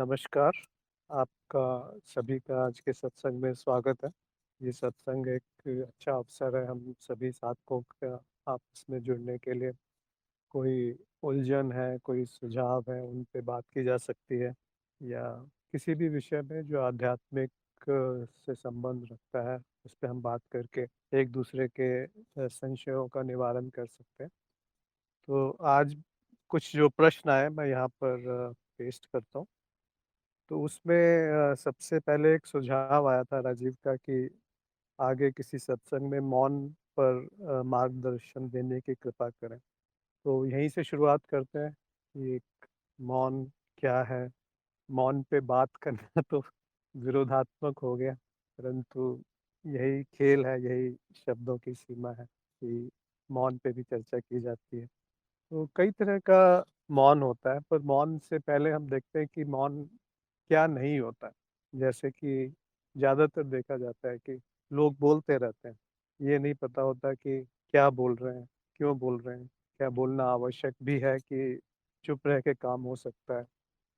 नमस्कार, आपका सभी का आज के सत्संग में स्वागत है। ये सत्संग एक अच्छा अवसर है हम सभी साथों का आपस में जुड़ने के लिए। कोई उलझन है, कोई सुझाव है, उन पे बात की जा सकती है या किसी भी विषय में जो आध्यात्मिक से संबंध रखता है, उस पे हम बात करके एक दूसरे के संशयों का निवारण कर सकते हैं। तो आज कुछ जो प्रश्न आए मैं यहाँ पर पेस्ट करता हूँ। तो उसमें सबसे पहले एक सुझाव आया था राजीव का कि आगे किसी सत्संग में मौन पर मार्गदर्शन देने की कृपा करें। तो यहीं से शुरुआत करते हैं कि एक मौन क्या है? मौन पे बात करना तो विरोधात्मक हो गया, परंतु यही खेल है, यही शब्दों की सीमा है कि मौन पे भी चर्चा की जाती है। तो कई तरह का मौन होता है, पर मौन से पहले हम देखते हैं कि मौन क्या नहीं होता है। जैसे कि ज़्यादातर देखा जाता है कि लोग बोलते रहते हैं। ये नहीं पता होता कि क्या बोल रहे हैं, क्यों बोल रहे हैं, क्या बोलना आवश्यक भी है कि चुप रह के काम हो सकता है।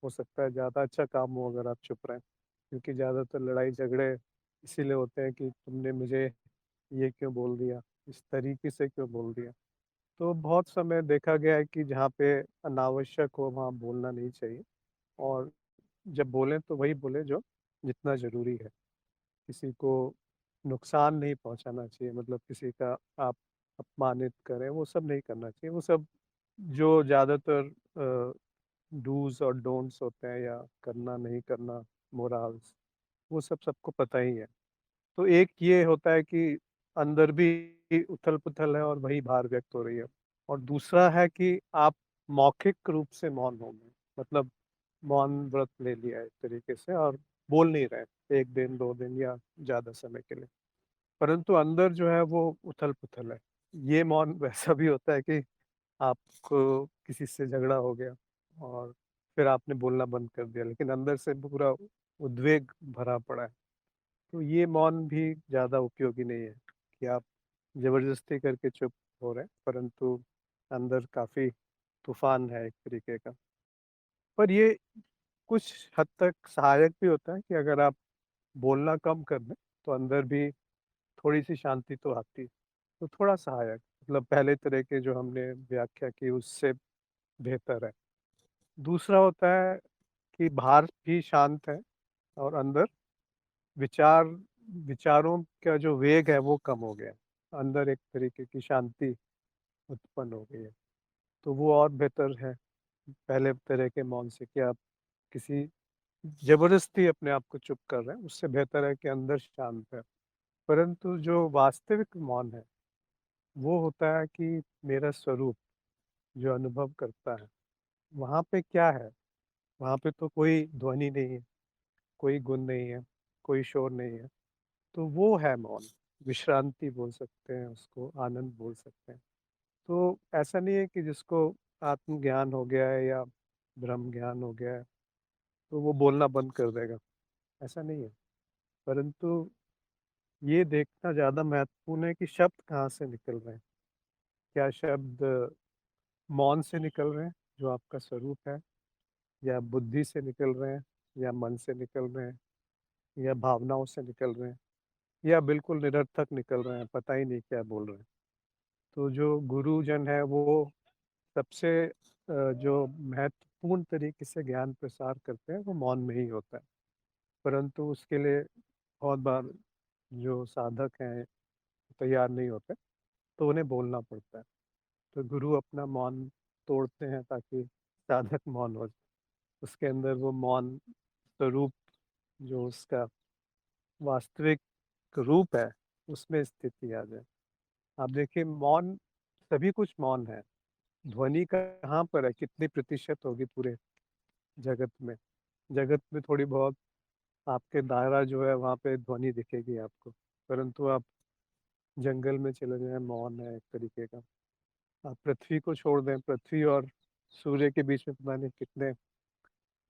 हो सकता है ज़्यादा अच्छा काम हो अगर आप चुप रहें, क्योंकि ज़्यादातर लड़ाई झगड़े इसीलिए होते हैं कि तुमने मुझे ये क्यों बोल दिया, इस तरीके से क्यों बोल दिया। तो बहुत समय देखा गया है कि जहाँ पे अनावश्यक हो वहाँ बोलना नहीं चाहिए, और जब बोलें तो वही बोले जो जितना ज़रूरी है। किसी को नुकसान नहीं पहुँचाना चाहिए, मतलब किसी का आप अपमानित करें वो सब नहीं करना चाहिए। वो सब जो ज़्यादातर डूज़ और डोंट्स होते हैं या करना नहीं करना, मोराल्स, वो सब सबको पता ही है। तो एक ये होता है कि अंदर भी उथल-पुथल है और वही बाहर व्यक्त हो रही है। और दूसरा है कि आप मौखिक रूप से मौन हो गए, मतलब मौन व्रत ले लिया है एक तरीके से और बोल नहीं रहे 1 दिन, 2 दिन या ज़्यादा समय के लिए। परंतु अंदर जो है वो उथल-पुथल है। ये मौन वैसा भी होता है कि आपको किसी से झगड़ा हो गया और फिर आपने बोलना बंद कर दिया, लेकिन अंदर से पूरा उद्वेग भरा पड़ा है। तो ये मौन भी ज़्यादा उपयोगी नहीं है कि आप ज़बरदस्ती करके चुप हो रहे हैं, परंतु अंदर काफ़ी तूफ़ान है एक तरीके का। पर ये कुछ हद तक सहायक भी होता है कि अगर आप बोलना कम कर दें, तो अंदर भी थोड़ी-सी शांति तो आती है। तो थोड़ा सहायक, मतलब पहले तरह के जो हमने व्याख्या की उससे बेहतर है। दूसरा होता है कि बाहर भी शांत है और अंदर विचार विचारों का जो वेग है वो कम हो गया है। अंदर एक तरीके की शांति उत्पन्न हो गई है। तो वो और बेहतर है पहले तरह के मौन से कि आप किसी ज़बरदस्ती अपने आप को चुप कर रहे हैं, उससे बेहतर है कि अंदर शांत है। परंतु जो वास्तविक मौन है, वो होता है कि मेरा स्वरूप जो अनुभव करता है, वहाँ पे क्या है? वहाँ पे तो कोई ध्वनि नहीं है, कोई गुण नहीं है, कोई शोर नहीं है। तो वो है मौन, विश्रांति बोल सकते हैं उसको, आनंद बोल सकते हैं। तो ऐसा नहीं है कि जिसको आत्मज्ञान हो गया है या ब्रह्म ज्ञान हो गया है, तो वो बोलना बंद कर देगा, ऐसा नहीं है। परंतु ये देखना ज़्यादा महत्वपूर्ण है कि शब्द कहाँ से निकल रहे हैं। क्या शब्द मौन से निकल रहे हैं, जो आपका स्वरूप है, या बुद्धि से निकल रहे हैं, या मन से निकल रहे हैं, या भावनाओं से निकल रहे हैं, या बिल्कुल निरर्थक निकल रहे हैं, पता ही नहीं क्या बोल रहे हैं। तो जो गुरुजन है वो सबसे जो महत्वपूर्ण तरीके से ज्ञान प्रसार करते हैं वो मौन में ही होता है। परंतु उसके लिए बहुत बार जो साधक हैं तैयार नहीं होते, तो उन्हें बोलना पड़ता है। तो गुरु अपना मौन तोड़ते हैं ताकि साधक मौन हो जाए। उसके अंदर वो मौन स्वरूप जो उसका वास्तविक रूप है, उसमें स्थिति आ जाए। आप देखिए मौन, सभी कुछ मौन है। ध्वनि कहाँ पर है, कितनी प्रतिशत होगी पूरे जगत में? जगत में थोड़ी बहुत आपके दायरा जो है वहाँ पे ध्वनि दिखेगी आपको, परंतु आप जंगल में चले जाएँ, मौन है एक तरीके का। आप पृथ्वी को छोड़ दें, पृथ्वी और सूर्य के बीच में पता नहीं कितने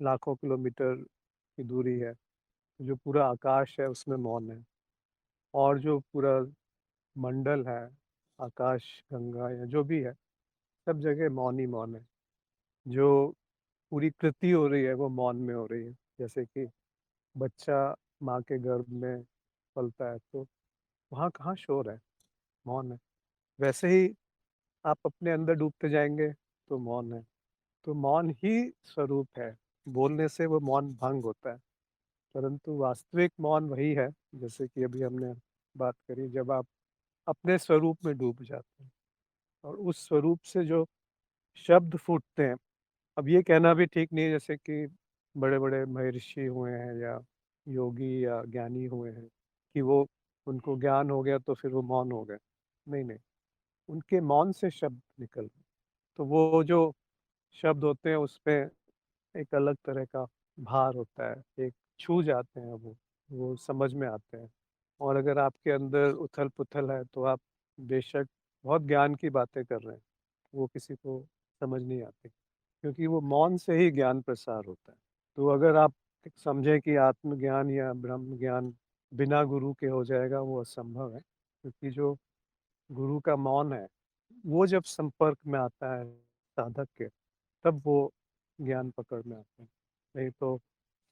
लाखों किलोमीटर की दूरी है। जो पूरा आकाश है उसमें मौन है, और जो पूरा मंडल है, आकाश गंगा या जो भी है, सब जगह मौन ही मौन है। जो पूरी कृति हो रही है वो मौन में हो रही है। जैसे कि बच्चा माँ के गर्भ में पलता है तो वहाँ कहाँ शोर है, मौन है। वैसे ही आप अपने अंदर डूबते जाएँगे तो मौन है। तो मौन ही स्वरूप है, बोलने से वो मौन भंग होता है। परंतु वास्तविक मौन वही है, जैसे कि अभी हमने बात करी, जब आप अपने स्वरूप में डूब जाते हैं और उस स्वरूप से जो शब्द फूटते हैं। अब ये कहना भी ठीक नहीं है जैसे कि बड़े-बड़े महर्षि हुए हैं या योगी या ज्ञानी हुए हैं, कि वो उनको ज्ञान हो गया तो फिर वो मौन हो गए। नहीं, नहीं, उनके मौन से शब्द निकल, तो वो जो शब्द होते हैं उसपे एक अलग तरह का भार होता है, एक छू जाते हैं वो समझ में आते हैं। और अगर आपके अंदर उथल-पुथल है तो आप बेशक बहुत ज्ञान की बातें कर रहे हैं, वो किसी को समझ नहीं आती, क्योंकि वो मौन से ही ज्ञान प्रसार होता है। तो अगर आप समझें कि आत्मज्ञान या ब्रह्म ज्ञान बिना गुरु के हो जाएगा, वो असंभव है, क्योंकि जो गुरु का मौन है, वो जब संपर्क में आता है साधक के, तब वो ज्ञान पकड़ में आता है। नहीं तो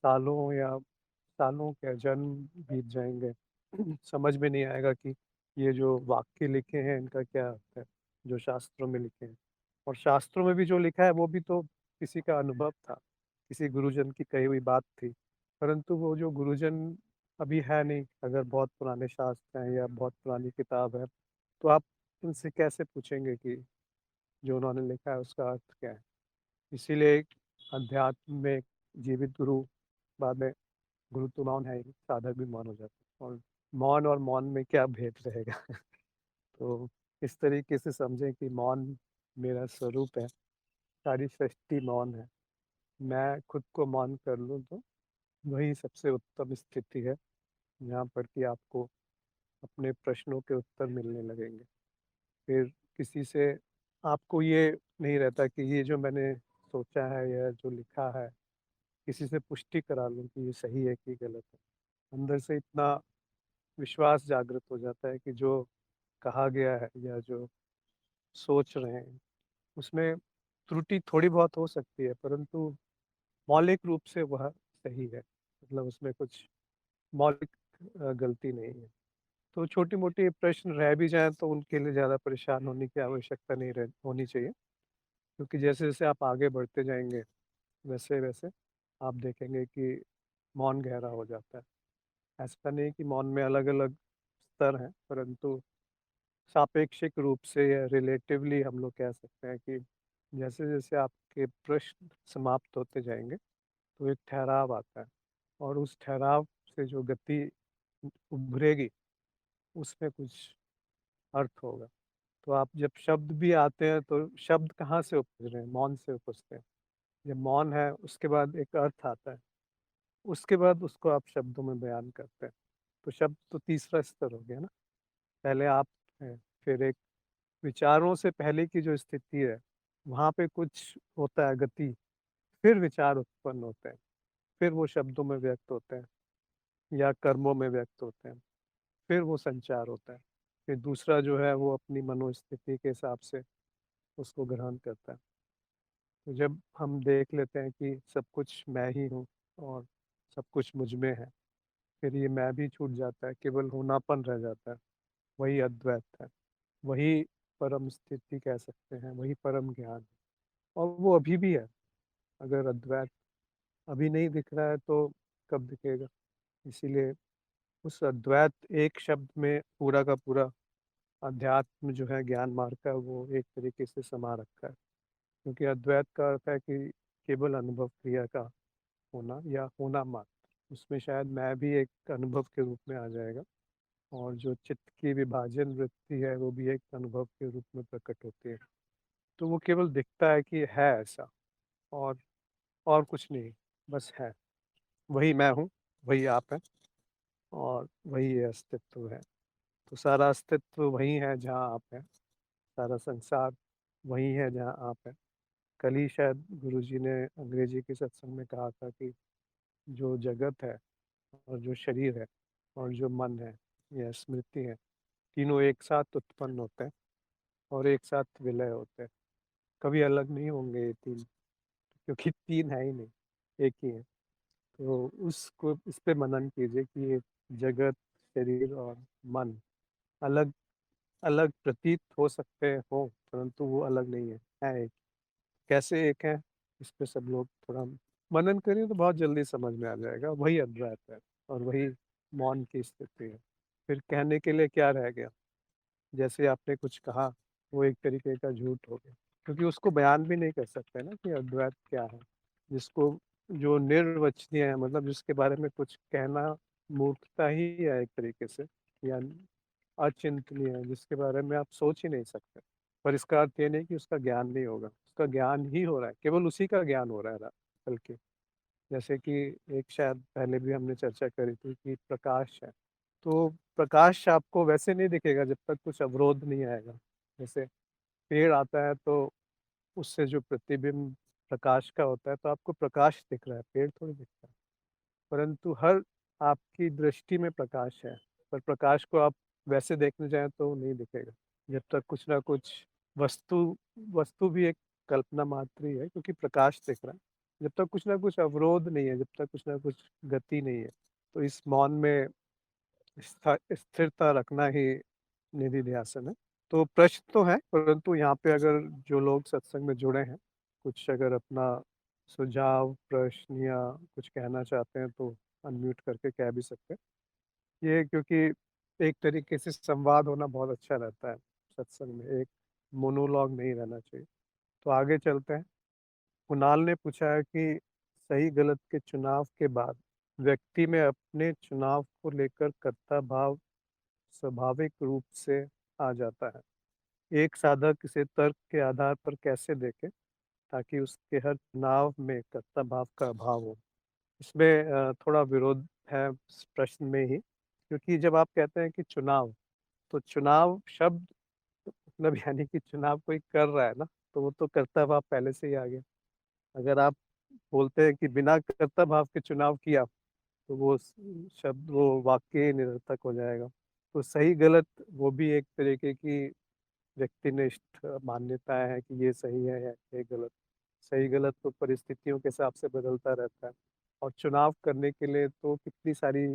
सालों या सालों क्या जन्म बीत जाएँगे, समझ में नहीं आएगा कि ये जो वाक्य लिखे हैं इनका क्या अर्थ है, जो शास्त्रों में लिखे हैं। और शास्त्रों में भी जो लिखा है वो भी तो किसी का अनुभव था, किसी गुरुजन की कही हुई बात थी। परंतु वो जो गुरुजन अभी है नहीं, अगर बहुत पुराने शास्त्र हैं या बहुत पुरानी किताब है, तो आप उनसे कैसे पूछेंगे कि जो उन्होंने लिखा है उसका अर्थ क्या है? इसीलिए एक अध्यात्म में एक जीवित गुरु, बाद में गुरु तो मौन है ही, साधक भी मौन हो जाता है। और मौन में क्या भेद रहेगा? तो इस तरीके से समझें कि मौन मेरा स्वरूप है, सारी सृष्टि मौन है। मैं खुद को मौन कर लूँ तो वही सबसे उत्तम स्थिति है, जहाँ पर कि आपको अपने प्रश्नों के उत्तर मिलने लगेंगे। फिर किसी से आपको ये नहीं रहता कि ये जो मैंने सोचा है या जो लिखा है, किसी से पुष्टि करा लूँ कि ये सही है कि गलत है। अंदर से इतना विश्वास जागृत हो जाता है कि जो कहा गया है या जो सोच रहे हैं, उसमें त्रुटि थोड़ी बहुत हो सकती है, परंतु मौलिक रूप से वह सही है। मतलब उसमें कुछ मौलिक गलती नहीं है। तो छोटी-मोटी प्रश्न रह भी जाएँ तो उनके लिए ज़्यादा परेशान होने की आवश्यकता नहीं रह होनी चाहिए, क्योंकि जैसे-जैसे आप आगे बढ़ते जाएँगे, वैसे-वैसे आप देखेंगे कि मौन गहरा हो जाता है। ऐसा नहीं कि मौन में अलग-अलग स्तर हैं, परंतु सापेक्षिक रूप से या रिलेटिवली हम लोग कह सकते हैं कि जैसे-जैसे आपके प्रश्न समाप्त होते जाएँगे, तो एक ठहराव आता है और उस ठहराव से जो गति उभरेगी, उसमें कुछ अर्थ होगा। तो आप जब शब्द भी आते हैं, तो शब्द कहाँ से उपज रहे हैं? मौन से उपजते हैं। जब मौन है, उसके बाद एक अर्थ आता है, उसके बाद उसको आप शब्दों में बयान करते हैं। तो शब्द तो तीसरा स्तर हो गया ना। पहले आप हैं, फिर एक विचारों से पहले की जो स्थिति है, वहाँ पे कुछ होता है गति, फिर विचार उत्पन्न होते हैं, फिर वो शब्दों में व्यक्त होते हैं या कर्मों में व्यक्त होते हैं, फिर वो संचार होता है। फिर दूसरा जो है वो अपनी मनोस्थिति के हिसाब से उसको ग्रहण करता है। तो जब हम देख लेते हैं कि सब कुछ मैं ही हूँ और सब कुछ मुझ में है, फिर ये मैं भी छूट जाता है, केवल होनापन रह जाता है, वही अद्वैत है, वही परम स्थिति कह सकते हैं, वही परम ज्ञान है और वो अभी भी है। अगर अद्वैत अभी नहीं दिख रहा है तो कब दिखेगा? इसीलिए उस अद्वैत एक शब्द में पूरा का पूरा अध्यात्म जो है ज्ञान मार्ग का, वो एक तरीके से समा रखा है। क्योंकि अद्वैत का अर्थ है कि केवल अनुभव क्रिया का होना या होना मात्र। उसमें शायद मैं भी एक अनुभव के रूप में आ जाएगा और जो चित्त की विभाजन वृत्ति है वो भी एक अनुभव के रूप में प्रकट होती है। तो वो केवल दिखता है कि है ऐसा और और कुछ नहीं, बस है। वही मैं हूँ, वही आप हैं और वही ये अस्तित्व है। तो सारा अस्तित्व वही है जहाँ आप हैं, सारा संसार वही है जहाँ आप हैं। कल ही शायद गुरुजी ने अंग्रेजी के सत्संग में कहा था कि जो जगत है और जो शरीर है और जो मन है या स्मृति है, तीनों एक साथ उत्पन्न होते हैं और एक साथ विलय होते हैं। कभी अलग नहीं होंगे ये तीन, क्योंकि 3 है ही नहीं, 1 ही है। तो उसको इस पे मनन कीजिए कि ये जगत, शरीर और मन अलग अलग प्रतीत हो सकते हों, परंतु वो अलग नहीं है एक। कैसे एक है, इस पे सब लोग थोड़ा मनन करें तो बहुत जल्दी समझ में आ जाएगा। वही अद्वैत है और वही मौन की स्थिति है। फिर कहने के लिए क्या रह गया? जैसे आपने कुछ कहा, वो एक तरीके का झूठ हो गया, क्योंकि उसको बयान भी नहीं कर सकते ना कि अद्वैत क्या है। जिसको जो निर्वचनीय है, मतलब जिसके बारे में कुछ कहना मूर्खता ही है एक तरीके से, या अचिंतनीय है, जिसके बारे में आप सोच ही नहीं सकते। पर इसका अर्थ ये नहीं कि उसका ज्ञान नहीं होगा, उसका ज्ञान ही हो रहा है, केवल उसी का ज्ञान हो रहा है बल्कि। जैसे कि एक शायद पहले भी हमने चर्चा करी थी कि प्रकाश है, तो प्रकाश आपको वैसे नहीं दिखेगा जब तक कुछ अवरोध नहीं आएगा। जैसे पेड़ आता है तो उससे जो प्रतिबिंब प्रकाश का होता है, तो आपको प्रकाश दिख रहा है, पेड़ थोड़ी दिखता है। परंतु हर आपकी दृष्टि में प्रकाश है, पर प्रकाश को आप वैसे देखने जाएं तो नहीं दिखेगा जब तक कुछ ना कुछ वस्तु वस्तु भी एक कल्पना मात्र ही है, क्योंकि प्रकाश दिख रहा है। जब तक कुछ ना कुछ अवरोध नहीं है, जब तक कुछ ना कुछ गति नहीं है, तो इस मौन में स्थिरता रखना ही निधि ध्यासन है। तो प्रश्न तो है, परंतु यहाँ पे अगर जो लोग सत्संग में जुड़े हैं, कुछ अगर अपना सुझाव, प्रश्न या कुछ कहना चाहते हैं तो अनम्यूट करके कह भी सकते हैं। ये क्योंकि एक तरीके से संवाद होना बहुत अच्छा रहता है सत्संग में, एक मोनोलॉग नहीं रहना चाहिए। तो आगे चलते हैं। कुणाल ने पूछा है कि सही गलत के चुनाव के बाद व्यक्ति में अपने चुनाव को लेकर कर्ता भाव स्वाभाविक रूप से आ जाता है। एक साधक इसे तर्क के आधार पर कैसे देखे ताकि उसके हर चुनाव में कर्ता भाव का अभाव हो। इसमें थोड़ा विरोध है इस प्रश्न में ही, क्योंकि जब आप कहते हैं कि चुनाव, तो चुनाव शब्द मतलब यानी कि चुनाव कोई कर रहा है ना, तो वो तो कर्ता भाव पहले से ही आ गया। अगर आप बोलते हैं कि बिना कर्ता भाव के चुनाव किया, तो वो शब्द, वो वाक्य ही निरर्थक हो जाएगा। तो सही गलत वो भी एक तरीके की व्यक्तिनिष्ठ मान्यताएं हैं कि ये सही है या ये गलत। सही गलत तो परिस्थितियों के हिसाब से बदलता रहता है। और चुनाव करने के लिए तो कितनी सारी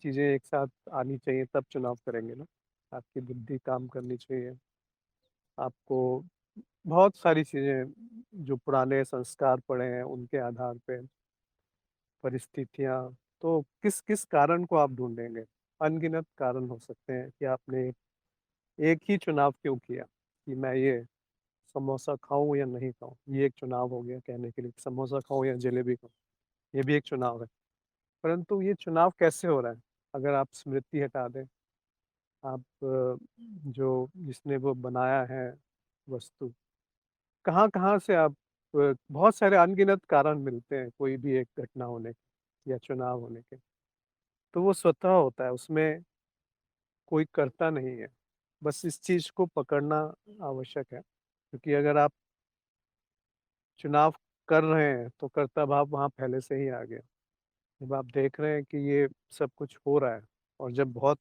चीज़ें एक साथ आनी चाहिए, तब चुनाव करेंगे ना। आपकी बुद्धि काम करनी चाहिए, आपको बहुत सारी चीज़ें जो पुराने संस्कार पड़े हैं उनके आधार पे, परिस्थितियाँ, तो किस किस कारण को आप ढूंढेंगे? अनगिनत कारण हो सकते हैं कि आपने एक ही चुनाव क्यों किया कि मैं ये समोसा खाऊं या नहीं खाऊं। ये एक चुनाव हो गया कहने के लिए, समोसा खाऊं या जलेबी खाऊं, ये भी एक चुनाव है। परंतु ये चुनाव कैसे हो रहा है? अगर आप स्मृति हटा दें, आप जो जिसने वो बनाया है वस्तु, कहाँ कहाँ से आप बहुत सारे अनगिनत कारण मिलते हैं कोई भी एक घटना होने के या चुनाव होने के। तो वो स्वतः होता है, उसमें कोई करता नहीं है। बस इस चीज को पकड़ना आवश्यक है, क्योंकि अगर आप चुनाव कर रहे हैं तो कर्ता भाव वहाँ पहले से ही आ गया। जब आप देख रहे हैं कि ये सब कुछ हो रहा है, और जब बहुत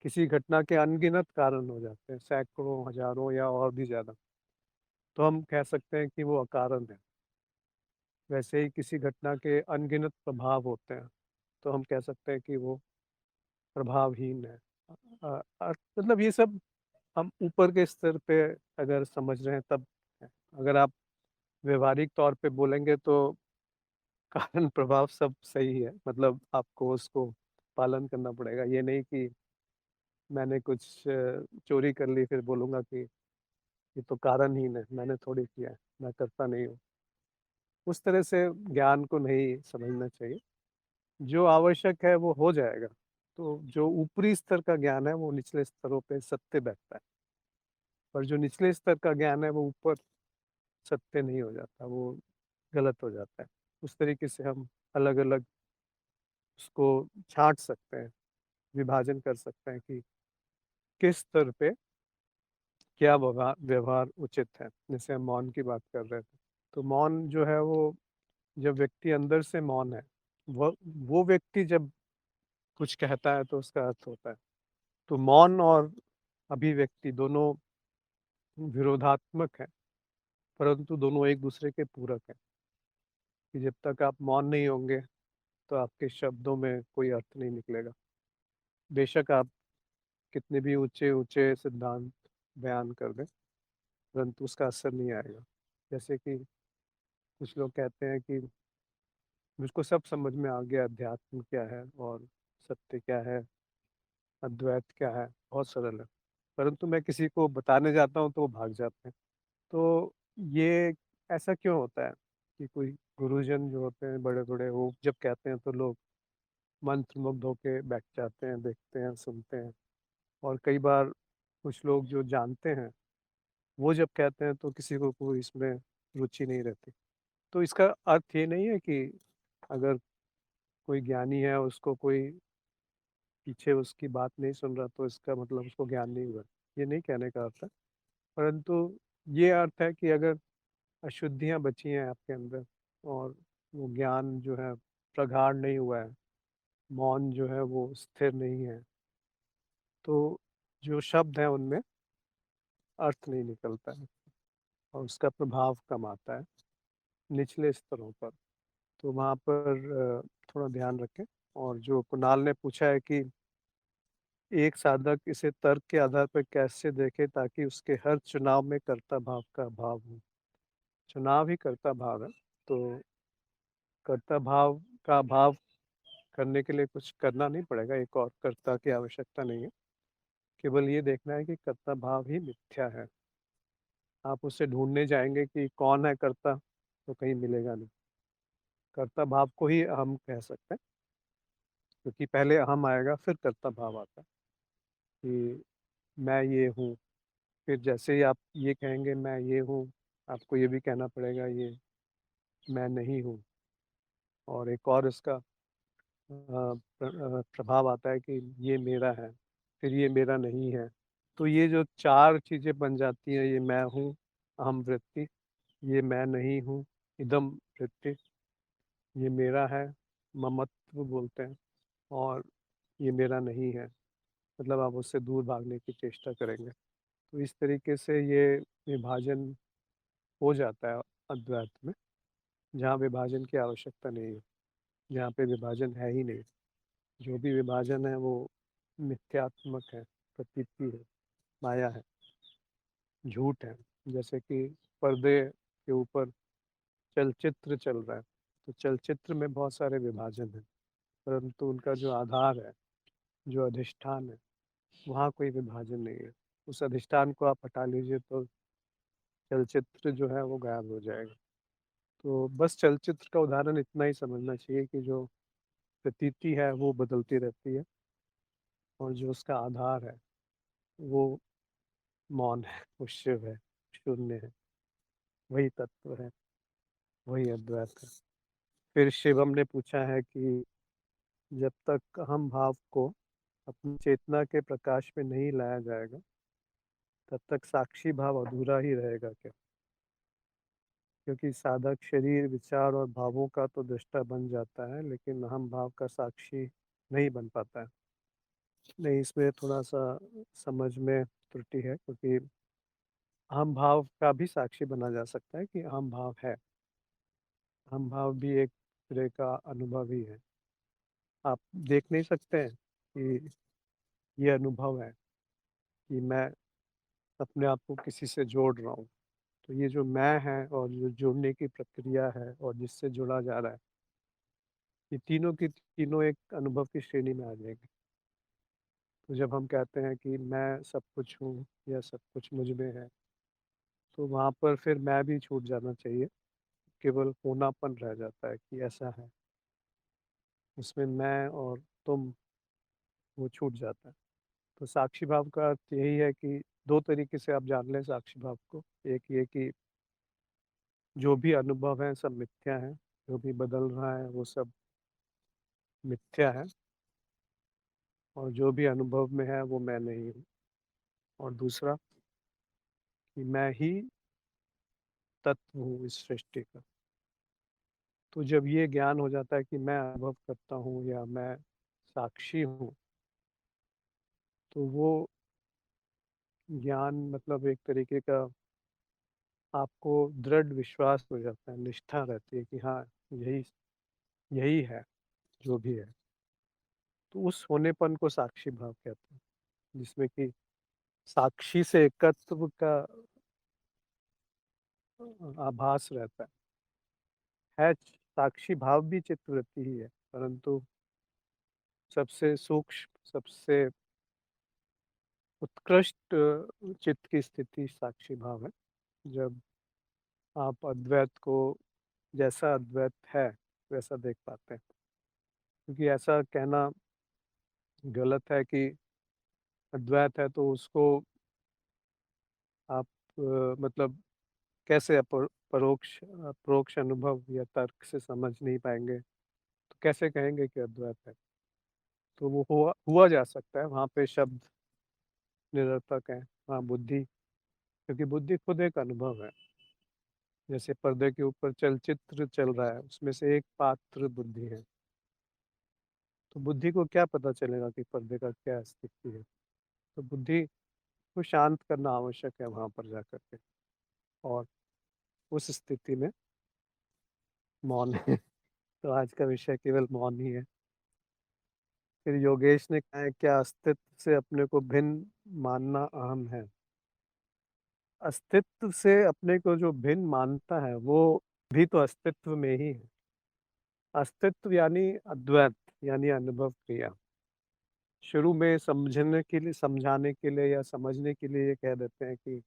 किसी घटना के अनगिनत कारण हो जाते हैं, सैकड़ों, हजारों या और भी ज्यादा, तो हम कह सकते हैं कि वो अकारण है। वैसे ही किसी घटना के अनगिनत प्रभाव होते हैं, तो हम कह सकते हैं कि वो प्रभावहीन है। मतलब ये सब हम ऊपर के स्तर पे अगर समझ रहे हैं तब है। अगर आप व्यवहारिक तौर पे बोलेंगे तो कारण प्रभाव सब सही है, मतलब आपको उसको पालन करना पड़ेगा। ये नहीं कि मैंने कुछ चोरी कर ली फिर बोलूंगा कि ये तो कारणहीन है, मैंने थोड़ी किया है, मैं करता नहीं हूँ। उस तरह से ज्ञान को नहीं समझना चाहिए। जो आवश्यक है वो हो जाएगा। तो जो ऊपरी स्तर का ज्ञान है वो निचले स्तरों पे सत्य बैठता है, पर जो निचले स्तर का ज्ञान है वो ऊपर सत्य नहीं हो जाता, वो गलत हो जाता है। उस तरीके से हम अलग अलग उसको छांट सकते हैं, विभाजन कर सकते हैं कि किस स्तर पे क्या व्यवहार व्यवहार उचित है। जैसे हम मौन की बात कर रहे थे, तो मौन जो है वो, जब व्यक्ति अंदर से मौन है, वो व्यक्ति जब कुछ कहता है तो उसका अर्थ होता है। तो मौन और अभिव्यक्ति दोनों विरोधात्मक है, परंतु दोनों एक दूसरे के पूरक हैं। कि जब तक आप मौन नहीं होंगे, तो आपके शब्दों में कोई अर्थ नहीं निकलेगा। बेशक आप कितने भी ऊँचे-ऊँचे सिद्धांत बयान कर दें, परंतु उसका असर नहीं आएगा। जैसे कि कुछ लोग कहते हैं कि मुझको सब समझ में आ गया, अध्यात्म क्या है और सत्य क्या है, अद्वैत क्या है, बहुत सरल है। परंतु मैं किसी को बताने जाता हूँ तो वो भाग जाते हैं। तो ये ऐसा क्यों होता है कि कोई गुरुजन जो होते हैं बड़े-बड़े, वो जब कहते हैं तो लोग मंत्रमुग्ध होके बैठ जाते हैं, देखते हैं, सुनते हैं। और कई बार कुछ लोग जो जानते हैं, वो जब कहते हैं तो किसी को कोई इसमें रुचि नहीं रहती। तो इसका अर्थ ये नहीं है कि अगर कोई ज्ञानी है, उसको कोई पीछे उसकी बात नहीं सुन रहा, तो इसका मतलब उसको ज्ञान नहीं हुआ। ये नहीं कहने का अर्थ है। परंतु ये अर्थ है कि अगर अशुद्धियाँ बची हैं आपके अंदर और वो ज्ञान जो है प्रगाढ़ नहीं हुआ है, मौन जो है वो स्थिर नहीं है, तो जो शब्द हैं उनमें अर्थ नहीं निकलता है और उसका प्रभाव कम आता है निचले स्तरों पर। तो वहाँ पर थोड़ा ध्यान रखें। और जो कुणाल ने पूछा है कि एक साधक इसे तर्क के आधार पर कैसे देखे ताकि उसके हर चुनाव में कर्ता भाव का भाव हो। चुनाव ही कर्ता भाव है। तो कर्ता भाव का भाव करने के लिए कुछ करना नहीं पड़ेगा, एक और कर्ता की आवश्यकता नहीं है। केवल ये देखना है कि कर्ता भाव ही मिथ्या है। आप उसे ढूँढने जाएँगे कि कौन है कर्ता, तो कहीं मिलेगा नहीं। कर्ता भाव को ही अहम कह सकते हैं, क्योंकि पहले अहम आएगा फिर कर्ता भाव आता है कि मैं ये हूँ। फिर जैसे ही आप ये कहेंगे मैं ये हूँ, आपको ये भी कहना पड़ेगा ये मैं नहीं हूँ। और एक और इसका प्रभाव आता है कि ये मेरा है, फिर ये मेरा नहीं है। तो ये जो 4 चीज़ें बन जाती हैं, ये मैं हूँ, अहम वृत्ति, ये मैं नहीं हूँ, इदम वृत्ति, ये मेरा है, ममत्व बोलते हैं, और ये मेरा नहीं है, मतलब आप उससे दूर भागने की चेष्टा करेंगे। तो इस तरीके से ये विभाजन हो जाता है अद्वैत में, जहाँ विभाजन की आवश्यकता नहीं है, जहाँ पे विभाजन है ही नहीं। जो भी विभाजन है वो मिथ्यात्मक है, प्रतीति है, माया है, झूठ है। जैसे कि पर्दे के ऊपर चलचित्र चल रहा है, तो चलचित्र में बहुत सारे विभाजन हैं, परंतु उनका जो आधार है, जो अधिष्ठान है, वहाँ कोई विभाजन नहीं है। उस अधिष्ठान को आप हटा लीजिए तो चलचित्र जो है वो गायब हो जाएगा। तो बस चलचित्र का उदाहरण इतना ही समझना चाहिए कि जो प्रतीति है वो बदलती रहती है, और जो उसका आधार है वो मौन है, वो शिव है, शून्य है, वही तत्व है, वही अद्वैत है। फिर शिवम ने पूछा है कि जब तक हम भाव को अपनी चेतना के प्रकाश में नहीं लाया जाएगा, तब तक साक्षी भाव अधूरा ही रहेगा क्या? क्योंकि साधक शरीर, विचार और भावों का तो दृष्टा बन जाता है, लेकिन अहम भाव का साक्षी नहीं बन पाता है। नहीं, इसमें थोड़ा-सा समझ में त्रुटि है, क्योंकि अहम भाव का भी साक्षी बना जा सकता है कि अहम भाव है। अहम भाव भी एक तरह का अनुभव ही है। आप देख नहीं सकते हैं कि ये अनुभव है कि मैं अपने आप को किसी से जोड़ रहा हूँ। तो ये जो मैं है और जो जुड़ने की प्रक्रिया है और जिससे जुड़ा जा रहा है, ये तीनों की तीनों एक अनुभव की श्रेणी में आ जाएँगे। तो जब हम कहते हैं कि मैं सब कुछ हूँ या सब कुछ मुझ में है, तो वहाँ पर फिर मैं भी छूट जाना चाहिए, केवल होनापन रह जाता है कि ऐसा है। उसमें मैं और तुम, वो छूट जाता है। तो साक्षी भाव का अर्थ यही है कि 2 तरीके से आप जान लें साक्षी भाव को। एक ये कि जो भी अनुभव है सब मिथ्या है, जो भी बदल रहा है वो सब मिथ्या है, और जो भी अनुभव में है वो मैं नहीं हूँ। और दूसरा कि मैं ही तत्व हूँ इस सृष्टि का। तो जब ये ज्ञान हो जाता है कि मैं अनुभव करता हूँ या मैं साक्षी हूँ, तो वो ज्ञान मतलब एक तरीके का आपको दृढ़ विश्वास हो जाता है, निष्ठा रहती है कि हाँ, यही यही है, जो भी है। तो उस होनेपन को साक्षी भाव कहते हैं, जिसमें कि साक्षी से एकत्व का आभास रहता है। साक्षी भाव भी चित्तवृत्ति ही है, परंतु सबसे सूक्ष्म, सबसे उत्कृष्ट चित्त की स्थिति साक्षी भाव है। जब आप अद्वैत को जैसा अद्वैत है, वैसा देख पाते हैं। क्योंकि ऐसा कहना गलत है कि अद्वैत है तो उसको आप मतलब कैसे परोक्ष अनुभव या तर्क से समझ नहीं पाएँगे, तो कैसे कहेंगे कि अद्वैत है? तो वो हुआ जा सकता है, वहाँ पे शब्द निरर्थक हैं, वहाँ बुद्धि, क्योंकि बुद्धि खुद एक अनुभव है। जैसे पर्दे के ऊपर चलचित्र चल रहा है, उसमें से एक पात्र बुद्धि है। तो बुद्धि को क्या पता चलेगा कि पर्दे का क्या स्थिति है? तो बुद्धि को शांत करना आवश्यक है वहाँ पर जाकर के, और उस स्थिति में मौन है। तो आज का विषय केवल मौन ही है। फिर योगेश ने कहा है, क्या अस्तित्व से अपने को भिन्न मानना अहम है? अस्तित्व से अपने को जो भिन्न मानता है वो भी तो अस्तित्व में ही है। अस्तित्व यानी अद्वैत, यानी अनुभव क्रिया। शुरू में समझने के लिए, समझाने के लिए या समझने के लिए ये कह देते हैं कि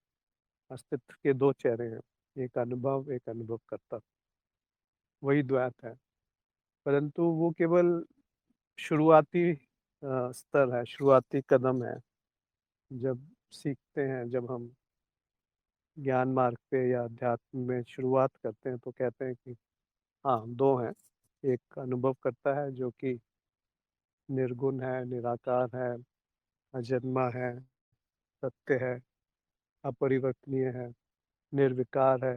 अस्तित्व के दो चेहरे हैं, एक अनुभव, एक अनुभव करता, वही द्वैत है। परंतु वो केवल शुरुआती स्तर है, शुरुआती कदम है। जब सीखते हैं, जब हम ज्ञान मार्ग पे या अध्यात्म में शुरुआत करते हैं, तो कहते हैं कि हाँ, दो हैं। एक अनुभव करता है जो कि निर्गुण है, निराकार है, अजन्मा है, सत्य है, अपरिवर्तनीय है, निर्विकार है।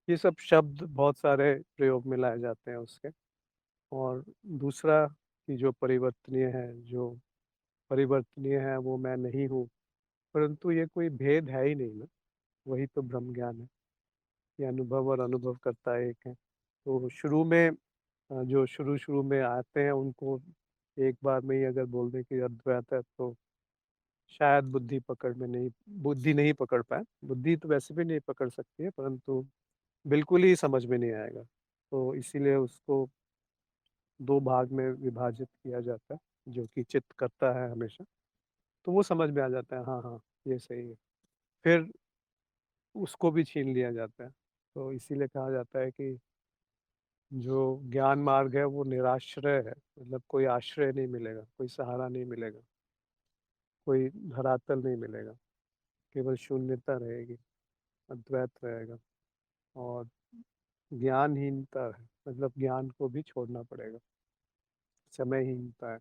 ये सब शब्द बहुत सारे प्रयोग में लाए जाते हैं उसके। और दूसरा कि जो परिवर्तनीय है, जो परिवर्तनीय है वो मैं नहीं हूँ। परंतु ये कोई भेद है ही नहीं ना, वही तो ब्रह्म ज्ञान है। ये अनुभव और अनुभव करता एक है। तो शुरू में जो शुरू शुरू में आते हैं उनको एक बार में ही अगर बोल दें कि अद्वैत है, तो शायद बुद्धि नहीं पकड़ पाए। बुद्धि तो वैसे भी नहीं पकड़ सकती है, परंतु बिल्कुल ही समझ में नहीं आएगा। तो इसीलिए उसको दो भाग में विभाजित किया जाता है, जो कि चित्त करता है हमेशा। तो वो समझ में आ जाता है, हाँ हाँ, ये सही है। फिर उसको भी छीन लिया जाता है। तो इसीलिए कहा जाता है कि जो ज्ञान मार्ग है वो निराश्रय है, मतलब कोई आश्रय नहीं मिलेगा, कोई सहारा नहीं मिलेगा, कोई धरातल नहीं मिलेगा, केवल शून्यता रहेगी, अद्वैत रहेगा। और ज्ञानहीनता है, मतलब ज्ञान को भी छोड़ना पड़ेगा। समयहीनता है,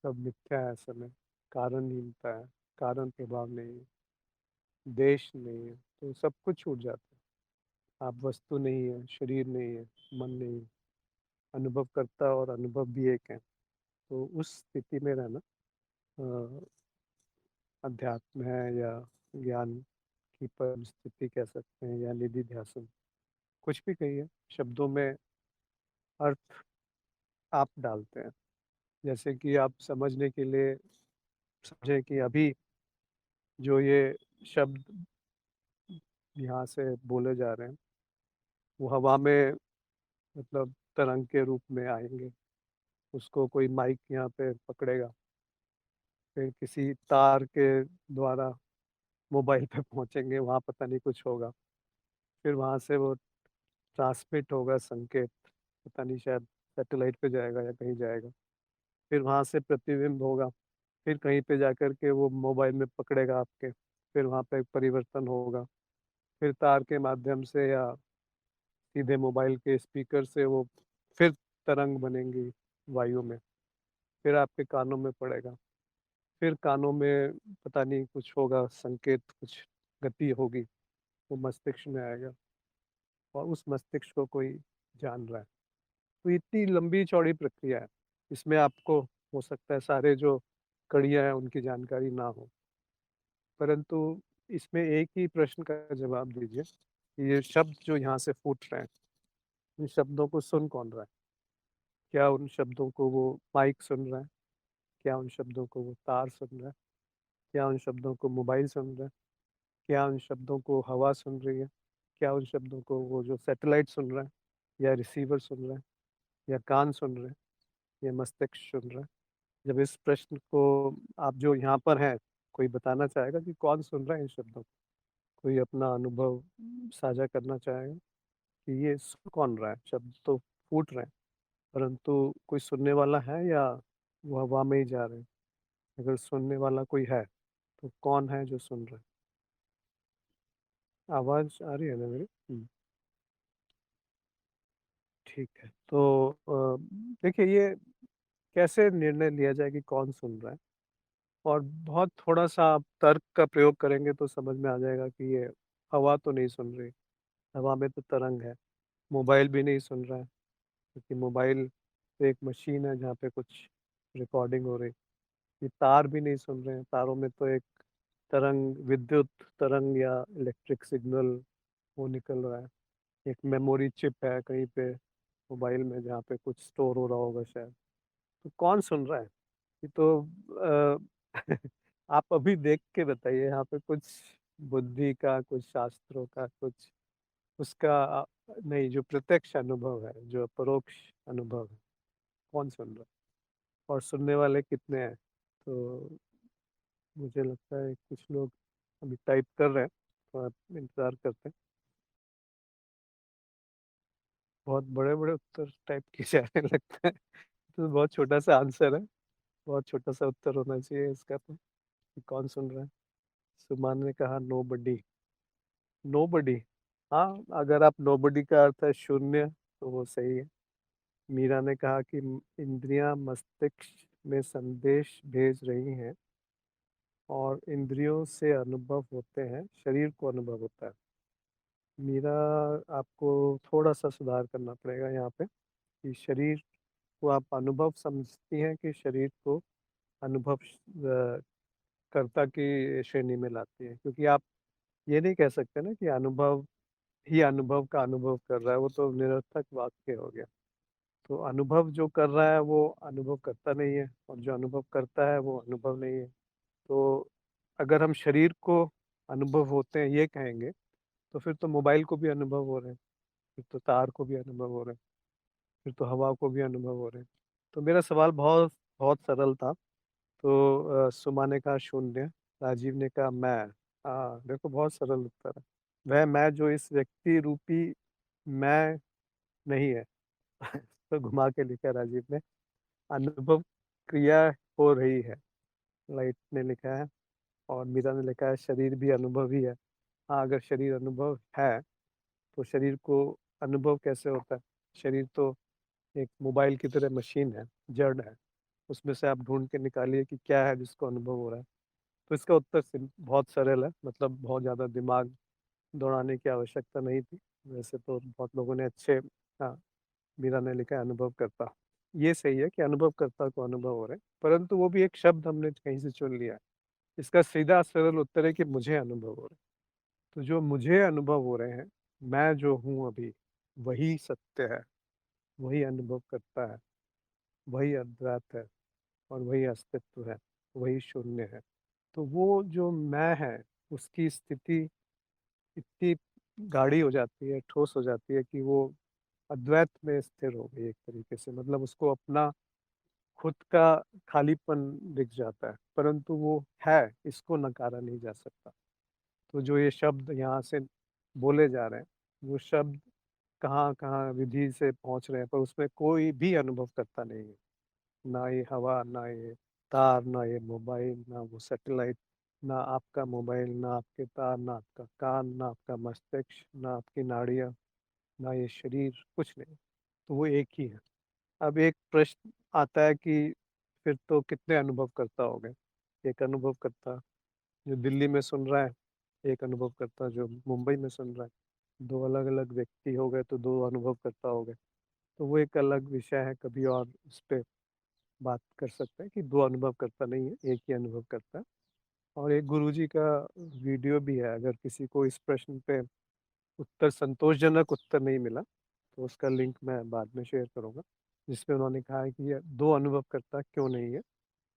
सब मिथ्या है समय। कारणहीनता है, कारण प्रभाव नहीं है, देश नहीं है, तो सब कुछ छूट जाता है। आप वस्तु नहीं है, शरीर नहीं है, मन नहीं है, अनुभव करता और अनुभव भी एक है। तो उस स्थिति में रहना अ, अध्यात्म है, या ज्ञान की परम स्थिति कह सकते हैं, या निधि ध्यासन, कुछ भी कहिए। शब्दों में अर्थ आप डालते हैं। जैसे कि आप समझने के लिए समझें कि अभी जो ये शब्द यहाँ से बोले जा रहे हैं, वो हवा में मतलब तरंग के रूप में आएंगे। उसको कोई माइक यहाँ पे पकड़ेगा, फिर किसी तार के द्वारा मोबाइल पे पहुँचेंगे, वहाँ पता नहीं कुछ होगा। फिर वहाँ से वो ट्रांसमिट होगा संकेत, पता नहीं, शायद सैटेलाइट पे जाएगा या कहीं जाएगा। फिर वहाँ से प्रतिबिंब होगा, फिर कहीं पे जाकर के वो मोबाइल में पकड़ेगा आपके। फिर वहाँ पे परिवर्तन होगा, फिर तार के माध्यम से या सीधे मोबाइल के स्पीकर से वो फिर तरंग बनेंगी वायु में, फिर आपके कानों में पड़ेगा। फिर कानों में पता नहीं कुछ होगा, संकेत, कुछ गति होगी, वो मस्तिष्क में आएगा, और उस मस्तिष्क को कोई जान रहा है। तो इतनी लंबी चौड़ी प्रक्रिया है। इसमें आपको हो सकता है सारे जो कड़ियाँ हैं उनकी जानकारी ना हो, परंतु इसमें एक ही प्रश्न का जवाब दीजिए कि ये शब्द जो यहाँ से फूट रहे हैं, उन शब्दों को सुन कौन रहा है? क्या उन शब्दों को वो माइक सुन रहा है? क्या उन शब्दों को वो तार सुन रहा है? क्या उन शब्दों को मोबाइल सुन रहा है? क्या उन शब्दों को हवा सुन रही है? क्या उन शब्दों को वो जो सैटेलाइट सुन रहा है, या रिसीवर सुन रहा है, या कान सुन रहे हैं, या मस्तिष्क सुन रहा है? जब इस प्रश्न को आप जो यहाँ पर हैं, कोई बताना चाहेगा कि कौन सुन रहा है इन शब्दों को? कोई अपना अनुभव साझा करना चाहेगा कि ये सुन कौन रहा है? शब्द तो फूट रहे हैं, परंतु कोई सुनने वाला है या वो हवा में ही जा रहे हैं? अगर सुनने वाला कोई है, तो कौन है जो सुन रहा है? आवाज़ आ रही है ना मेरी? ठीक है। तो देखिए, ये कैसे निर्णय लिया जाए कि कौन सुन रहा है? और बहुत थोड़ा-सा आप तर्क का प्रयोग करेंगे तो समझ में आ जाएगा कि ये हवा तो नहीं सुन रही, हवा में तो तरंग है। मोबाइल भी नहीं सुन रहा है, क्योंकि मोबाइल तो एक मशीन है जहाँ पे कुछ रिकॉर्डिंग हो रही। ये तार भी नहीं सुन रहे हैं, तारों में तो एक तरंग, विद्युत तरंग या इलेक्ट्रिक सिग्नल वो निकल रहा है। एक मेमोरी चिप है कहीं पे मोबाइल में जहाँ पे कुछ स्टोर हो रहा होगा शायद। तो कौन सुन रहा है? ये तो अ, आप अभी देख के बताइए, यहाँ पे कुछ बुद्धि का, कुछ शास्त्रों का, कुछ उसका नहीं, जो प्रत्यक्ष अनुभव है, जो परोक्ष अनुभव है, कौन सुन रहा है? और सुनने वाले कितने हैं? तो मुझे लगता है कुछ लोग अभी टाइप कर रहे हैं, तो आप इंतज़ार करते हैं। बहुत बड़े-बड़े उत्तर टाइप किए जा रहे हैं लगता है। तो बहुत छोटा-सा आंसर है, बहुत छोटा-सा उत्तर होना चाहिए इसका तो, कि कौन सुन रहा है? सुमान ने कहा नोबडी। नोबडी, हाँ, अगर आप नोबडी का अर्थ है शून्य, तो वो सही है। मीरा ने कहा कि इंद्रियां मस्तिष्क में संदेश भेज रही हैं और इंद्रियों से अनुभव होते हैं, शरीर को अनुभव होता है। मीरा, आपको थोड़ा सा सुधार करना पड़ेगा यहाँ पे, कि शरीर को आप अनुभव समझती हैं कि शरीर को अनुभव कर्ता की श्रेणी में लाती है, क्योंकि आप ये नहीं कह सकते ना कि अनुभव ही अनुभव का अनुभव कर रहा है, वो तो निरर्थक वाक्य हो गया। तो अनुभव जो कर रहा है वो अनुभव करता नहीं है, और जो अनुभव करता है वो अनुभव नहीं है। तो अगर हम शरीर को अनुभव होते हैं ये कहेंगे, तो फिर तो मोबाइल को भी अनुभव हो रहे हैं, फिर तो तार को भी अनुभव हो रहे हैं, फिर तो हवा को भी अनुभव हो रहे हैं। तो मेरा सवाल बहुत बहुत सरल था। तो सुमा ने कहा शून्य, राजीव ने कहा मैं। हाँ, देखो बहुत सरल उत्तर है। वह मैं जो इस व्यक्ति रूपी मैं नहीं है। तो घुमा के लिखा राजीव ने। अनुभव क्रिया हो रही है, लाइट ने लिखा है। और मीरा ने लिखा है शरीर भी अनुभव ही है। हाँ, अगर शरीर अनुभव है, तो शरीर को अनुभव कैसे होता है? शरीर तो एक मोबाइल की तरह मशीन है, जड़ है। उसमें से आप ढूंढ के निकालिए कि क्या है जिसको अनुभव हो रहा है। तो इसका उत्तर बहुत सरल है, मतलब बहुत ज़्यादा दिमाग दौड़ाने की आवश्यकता नहीं थी। वैसे तो बहुत लोगों ने अच्छे, हाँ, मीरा ने लिखा है अनुभवकर्ता। ये सही है कि अनुभवकर्ता को अनुभव हो रहे हैं, परंतु वो भी एक शब्द हमने कहीं से चुन लिया है। इसका सीधा सरल उत्तर है कि मुझे अनुभव हो रहे हैं। तो जो मुझे अनुभव हो रहे हैं, मैं जो हूँ अभी, वही सत्य है, वही अनुभव करता है, वही अद्वैत है, और वही अस्तित्व है, वही शून्य है। तो वो जो मैं है, उसकी स्थिति इतनी गाढ़ी हो जाती है, ठोस हो जाती है कि वो अद्वैत में स्थिर हो गई एक तरीके से, मतलब उसको अपना खुद का खालीपन दिख जाता है, परंतु वो है, इसको नकारा नहीं जा सकता। तो जो ये शब्द यहाँ से बोले जा रहे हैं, वो शब्द कहाँ-कहाँ विधि से पहुँच रहे हैं, पर उसमें कोई भी अनुभव करता नहीं है। ना ये हवा, ना ये तार, ना ये मोबाइल, ना वो सैटेलाइट, ना आपका मोबाइल, ना आपके तार, ना आपका कान, ना आपका मस्तिष्क, ना आपकी नाड़ियाँ, ना ये शरीर, कुछ नहीं। तो वो एक ही है। अब एक प्रश्न आता है कि फिर तो कितने अनुभवकर्ता हो गए? एक अनुभवकर्ता जो दिल्ली में सुन रहा है, एक अनुभवकर्ता जो मुंबई में सुन रहा है। 2 अलग-अलग व्यक्ति हो गए तो 2 अनुभवकर्ता हो गए। तो वो एक अलग विषय है, कभी और उस पे बात कर सकते हैं कि 2 अनुभवकर्ता नहीं है, एक ही अनुभवकर्ता है। और एक गुरुजी का वीडियो भी है, अगर किसी को इस प्रश्न पे उत्तर संतोषजनक उत्तर नहीं मिला, तो उसका लिंक मैं बाद में शेयर करूँगा, जिसमें उन्होंने कहा है कि ये 2 अनुभवकर्ता क्यों नहीं है,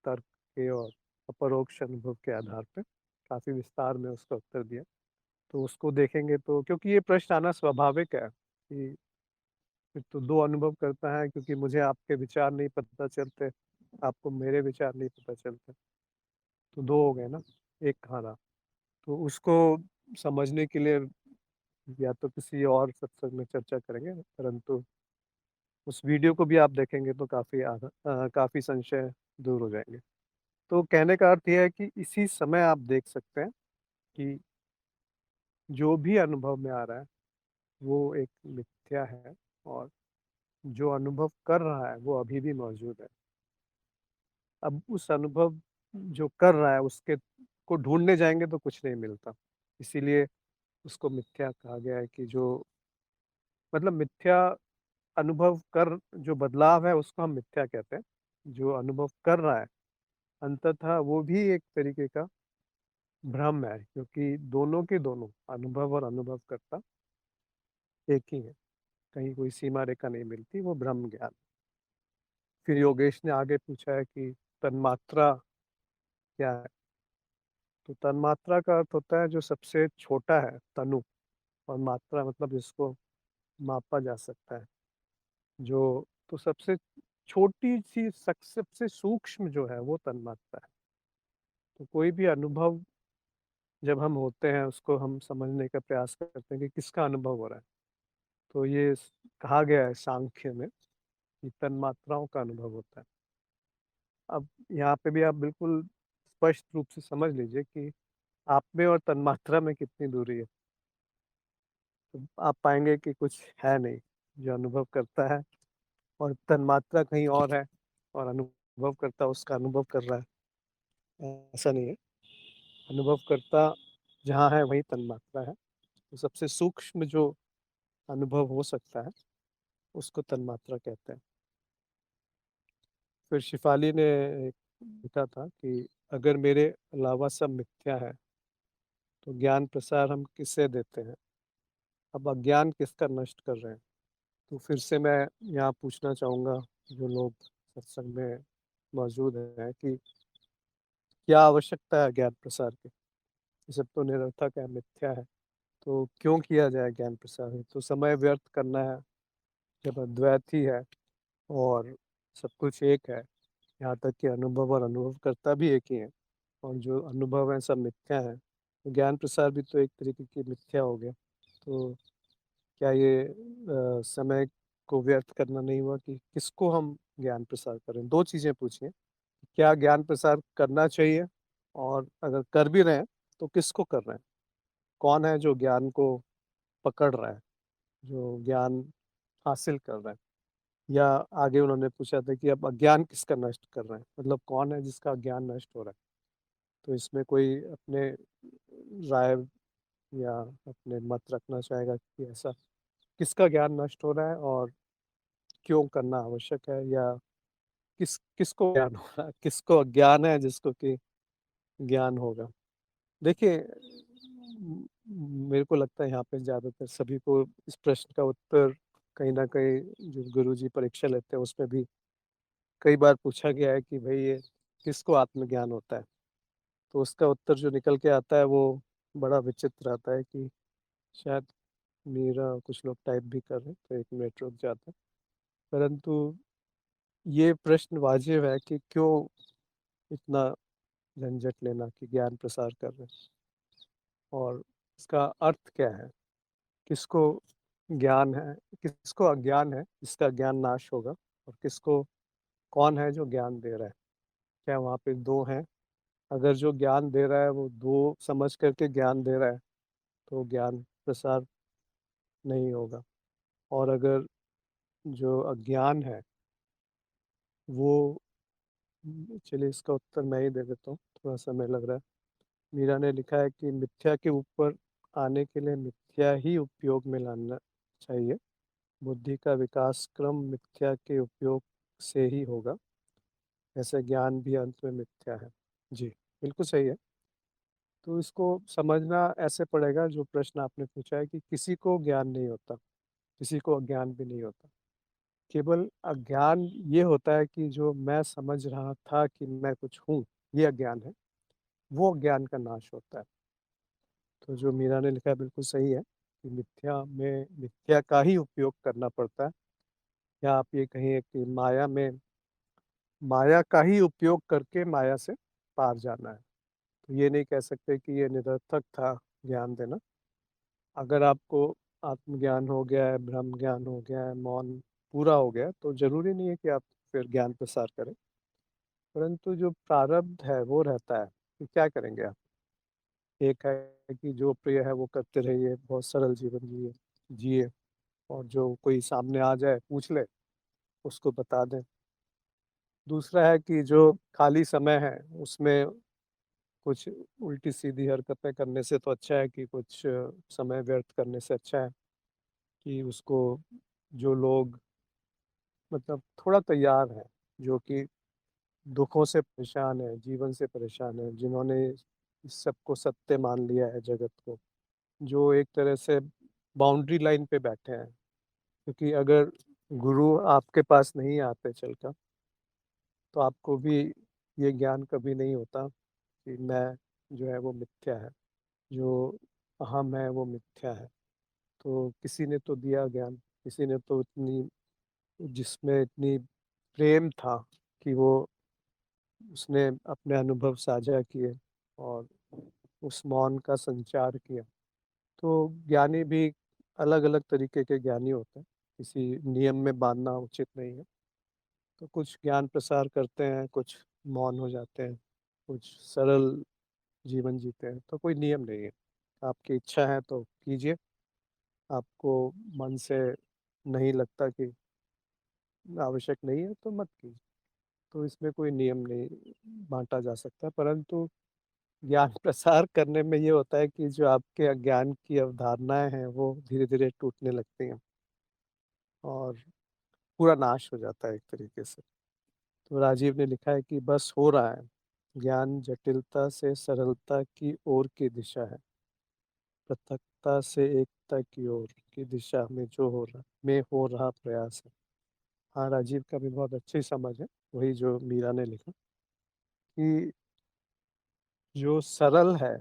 तर्क के और अपरोक्ष अनुभव के आधार पे। काफ़ी विस्तार में उसका उत्तर दिया। तो उसको देखेंगे तो क्योंकि ये प्रश्न आना स्वाभाविक है कि फिर तो 2 अनुभव करता है, क्योंकि मुझे आपके विचार नहीं पता चलते, आपको मेरे विचार नहीं पता चलते, तो 2 हो गए ना, 1 कहाँ रहा? तो उसको समझने के लिए या तो किसी और सत्संग में चर्चा करेंगे, परंतु उस वीडियो को भी आप देखेंगे तो काफ़ी संशय दूर हो जाएँगे। तो कहने का अर्थ ये है कि इसी समय आप देख सकते हैं कि जो भी अनुभव में आ रहा है, वो एक मिथ्या है, और जो अनुभव कर रहा है, वो अभी भी मौजूद है। अब उस अनुभव जो कर रहा है, उसके को ढूँढने जाएँगे तो कुछ नहीं मिलता। इसीलिए उसको मिथ्या कहा गया है कि जो मतलब मिथ्या अनुभव कर जो बदलाव है, उसको हम मिथ्या कहते हैं। जो अनुभव कर रहा है, अंततः वो भी एक तरीके का भ्रम है, क्योंकि दोनों के दोनों अनुभव और अनुभवकर्ता एक ही हैं। कहीं कोई सीमा रेखा नहीं मिलती, वो ब्रह्म ज्ञान। फिर योगेश ने आगे पूछा है कि तन्मात्रा क्या है? तो तन्मात्रा का अर्थ होता है जो सबसे छोटा है, तनु, और मात्रा मतलब जिसको मापा जा सकता है। जो तो सबसे छोटी-सी सबसे सूक्ष्म जो है वो तन्मात्रा है। तो कोई भी अनुभव जब हम होते हैं, उसको हम समझने का प्रयास करते हैं कि किसका अनुभव हो रहा है। तो ये कहा गया है सांख्य में कि तन्मात्राओं का अनुभव होता है। अब यहाँ पे भी आप बिल्कुल स्पष्ट रूप से समझ लीजिए कि आप में और तन्मात्रा में कितनी दूरी है। तो आप पाएँगे कि कुछ है नहीं, जो अनुभव करता है और तन्मात्रा कहीं और है, और अनुभवकर्ता उसका अनुभव कर रहा है, ऐसा नहीं है। अनुभवकर्ता जहाँ है वहीं तन्मात्रा है। तो सबसे सूक्ष्म जो अनुभव हो सकता है, उसको तन्मात्रा कहते हैं। फिर शिफाली ने एक लिखा था कि अगर मेरे अलावा सब मिथ्या है, तो ज्ञान प्रसार हम किससे देते हैं? अब अज्ञान किसका नष्ट कर रहे हैं? तो फिर से मैं यहाँ पूछना चाहूँगा जो लोग सत्संग में मौजूद हैं कि क्या आवश्यकता है ज्ञान प्रसार की? ये सब तो निरर्थक है, मिथ्या है। तो क्यों किया जाए ज्ञान प्रसार? तो समय व्यर्थ करना है, जब अद्वैत ही है और सब कुछ एक है, यहाँ तक कि अनुभव और अनुभवकर्ता भी एक ही हैं, और जो अनुभव हैं सब मिथ्या हैं। तो ज्ञान प्रसार भी तो एक तरीके की मिथ्या हो गया। तो क्या ये समय को व्यर्थ करना नहीं हुआ कि किसको हम ज्ञान प्रसार करें? 2 चीज़ें पूछिए, क्या ज्ञान प्रसार करना चाहिए? और अगर कर भी रहे हैं, तो किसको कर रहे हैं? कौन है जो ज्ञान को पकड़ रहा है, जो ज्ञान हासिल कर रहा है? या आगे उन्होंने पूछा था कि अब अज्ञान किसका नष्ट कर रहे हैं? मतलब कौन है जिसका ज्ञान नष्ट हो रहा है? तो इसमें कोई अपने राय या अपने मत रखना चाहेगा कि ऐसा किसका ज्ञान नष्ट हो रहा है, और क्यों करना आवश्यक है, या किसको ज्ञान हो रहा है, किसको अज्ञान है जिसको कि ज्ञान होगा? देखिए, मेरे को लगता है यहाँ पे ज़्यादातर सभी को इस प्रश्न का उत्तर कहीं न कहीं जो गुरुजी परीक्षा लेते हैं उसमें भी कई बार पूछा गया है कि भई ये किसको आत्मज्ञान होता है? तो उसका उत्तर जो निकल के आता है वो बड़ा विचित्र आता है कि शायद मेरा कुछ लोग टाइप भी कर रहे हैं, तो 1 मिनट रुक जाता है। परंतु ये प्रश्न वाजिब है कि क्यों इतना झंझट लेना कि ज्ञान प्रसार कर रहे हैं, और इसका अर्थ क्या है? किसको ज्ञान है, किसको अज्ञान है, जिसका ज्ञान नाश होगा, और किसको कौन है जो ज्ञान दे रहा है? क्या वहाँ पे 2 हैं? अगर जो ज्ञान दे रहा है वो 2 समझ कर के ज्ञान दे रहा है, तो ज्ञान प्रसार नहीं होगा। और अगर जो अज्ञान है, वो चलिए इसका उत्तर मैं ही दे देता हूँ, थोड़ा समय लग रहा है। मीरा ने लिखा है कि मिथ्या के ऊपर आने के लिए मिथ्या ही उपयोग में लाना चाहिए। बुद्धि का विकास क्रम मिथ्या के उपयोग से ही होगा। ऐसे ज्ञान भी अंत में मिथ्या है। जी, बिल्कुल सही है। तो इसको समझना ऐसे पड़ेगा, जो प्रश्न आपने पूछा है कि किसी को ज्ञान नहीं होता। किसी को अज्ञान भी नहीं होता। केवल अज्ञान ये होता है कि जो मैं समझ रहा था कि मैं कुछ हूँ, ये अज्ञान है, वो अज्ञान का नाश होता है। तो जो मीरा ने लिखा है बिल्कुल सही है कि मिथ्या में मिथ्या का ही उपयोग करना पड़ता है, या आप ये कहिए कि माया का ही उपयोग करके माया से पार जाना है। तो ये नहीं कह सकते कि ये निरर्थक था ज्ञान देना। अगर आपको आत्मज्ञान हो गया है, ब्रह्म ज्ञान हो गया है, मौन पूरा हो गया है, तो ज़रूरी नहीं है कि आप फिर ज्ञान प्रसार करें। परंतु जो प्रारब्ध है वो रहता है, कि क्या करेंगे आप? एक है कि जो प्रिय है वो करते रहिए, बहुत सरल जीवन जिए जिए और जो कोई सामने आ जाए पूछ ले, उसको बता दें। दूसरा है कि जो खाली समय है उसमें कुछ उल्टी-सीधी हरकतें करने से तो अच्छा है कि कुछ समय व्यर्थ करने से अच्छा है कि उसको जो लोग मतलब थोड़ा तैयार हैं, जो कि दुखों से परेशान हैं, जीवन से परेशान हैं, जिन्होंने इस सबको सत्य मान लिया है जगत को, जो एक तरह से बाउंड्री लाइन पे बैठे हैं। क्योंकि अगर गुरु आपके पास नहीं आते चलकर, तो आपको भी ये ज्ञान कभी नहीं होता कि मैं जो है वो मिथ्या है, जो अहम है वो मिथ्या है। तो किसी ने तो दिया ज्ञान, किसी ने तो इतनी जिसमें इतनी प्रेम था कि वो उसने अपने अनुभव साझा किए और उस मौन का संचार किया। तो ज्ञानी भी अलग-अलग तरीके के ज्ञानी होते हैं, किसी नियम में बाँधना उचित नहीं है। तो कुछ ज्ञान प्रसार करते हैं, कुछ मौन हो जाते हैं, कुछ सरल जीवन जीते हैं, तो कोई नियम नहीं है। आपकी इच्छा है तो कीजिए, आपको मन से नहीं लगता कि आवश्यक नहीं है तो मत कीजिए। तो इसमें कोई नियम नहीं बाँटा जा सकता, परंतु ज्ञान प्रसार करने में ये होता है कि जो आपके अज्ञान की अवधारणाएँ हैं, वो धीरे-धीरे टूटने लगती हैं और पूरा नाश हो जाता है एक तरीके से। तो राजीव ने लिखा है कि बस हो रहा है, ज्ञान जटिलता से सरलता की ओर की दिशा है, पृथकता से एकता की ओर की दिशा में हो रहा प्रयास है। हाँ, राजीव का भी बहुत अच्छी समझ है, वही जो मीरा ने लिखा कि जो सरल है,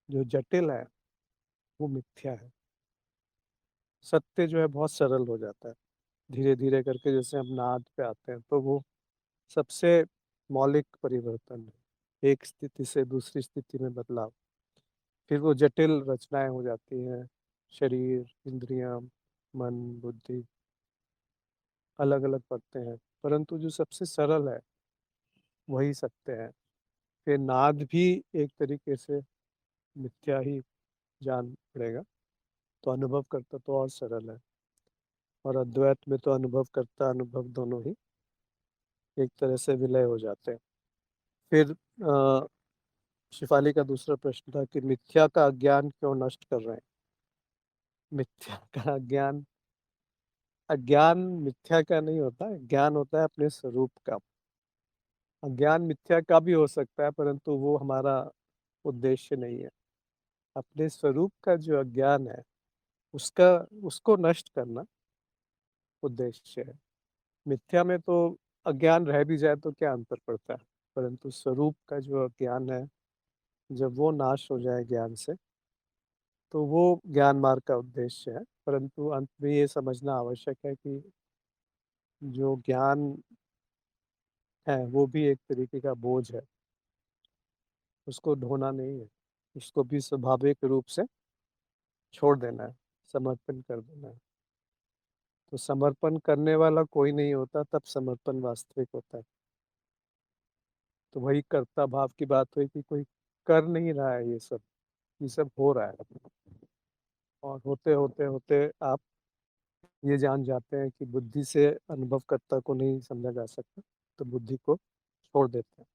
जो जटिल है, वो मिथ्या है। सत्य जो है बहुत सरल हो जाता है। धीरे-धीरे करके जैसे हम नाद पे आते हैं, तो वो सबसे मौलिक परिवर्तन है। एक स्थिति से दूसरी स्थिति में बदलाव। फिर वो जटिल रचनाएँ हो जाती हैं, शरीर, इंद्रियाँ, मन, बुद्धि अलग-अलग पड़ते हैं, परंतु जो सबसे सरल है, वही सत्य है। फिर नाद भी एक तरीके से मिथ्या ही जान पड़ेगा, तो अनुभव करता तो और सरल है और अद्वैत में तो अनुभवकर्ता, अनुभव दोनों ही एक तरह से विलय हो जाते हैं। फिर शिफाली का दूसरा प्रश्न था कि मिथ्या का अज्ञान क्यों नष्ट कर रहे हैं? मिथ्या का अज्ञान मिथ्या का नहीं होता, ज्ञान होता है अपने स्वरूप का। अज्ञान मिथ्या का भी हो सकता है, परंतु वो हमारा उद्देश्य नहीं है। अपने स्वरूप का जो अज्ञान है, उसका उसको नष्ट करना उद्देश्य है। मिथ्या में तो अज्ञान रह भी जाए तो क्या अंतर पड़ता है? परंतु स्वरूप का जो अज्ञान है, जब वो नाश हो जाए ज्ञान से, तो वो ज्ञान मार्ग का उद्देश्य है। परंतु अंत में ये समझना आवश्यक है कि जो ज्ञान है, वो भी एक तरीके का बोझ है, उसको ढोना नहीं है, उसको भी स्वाभाविक रूप से छोड़ देना है, समर्पण कर देना है। तो समर्पण करने वाला कोई नहीं होता, तब समर्पण वास्तविक होता है। तो वही कर्ता भाव की बात हुई कि कोई कर नहीं रहा है ये सब हो रहा है और होते आप ये जान जाते हैं कि बुद्धि से अनुभवकर्ता को नहीं समझा जा सकता, तो बुद्धि को छोड़ देते हैं।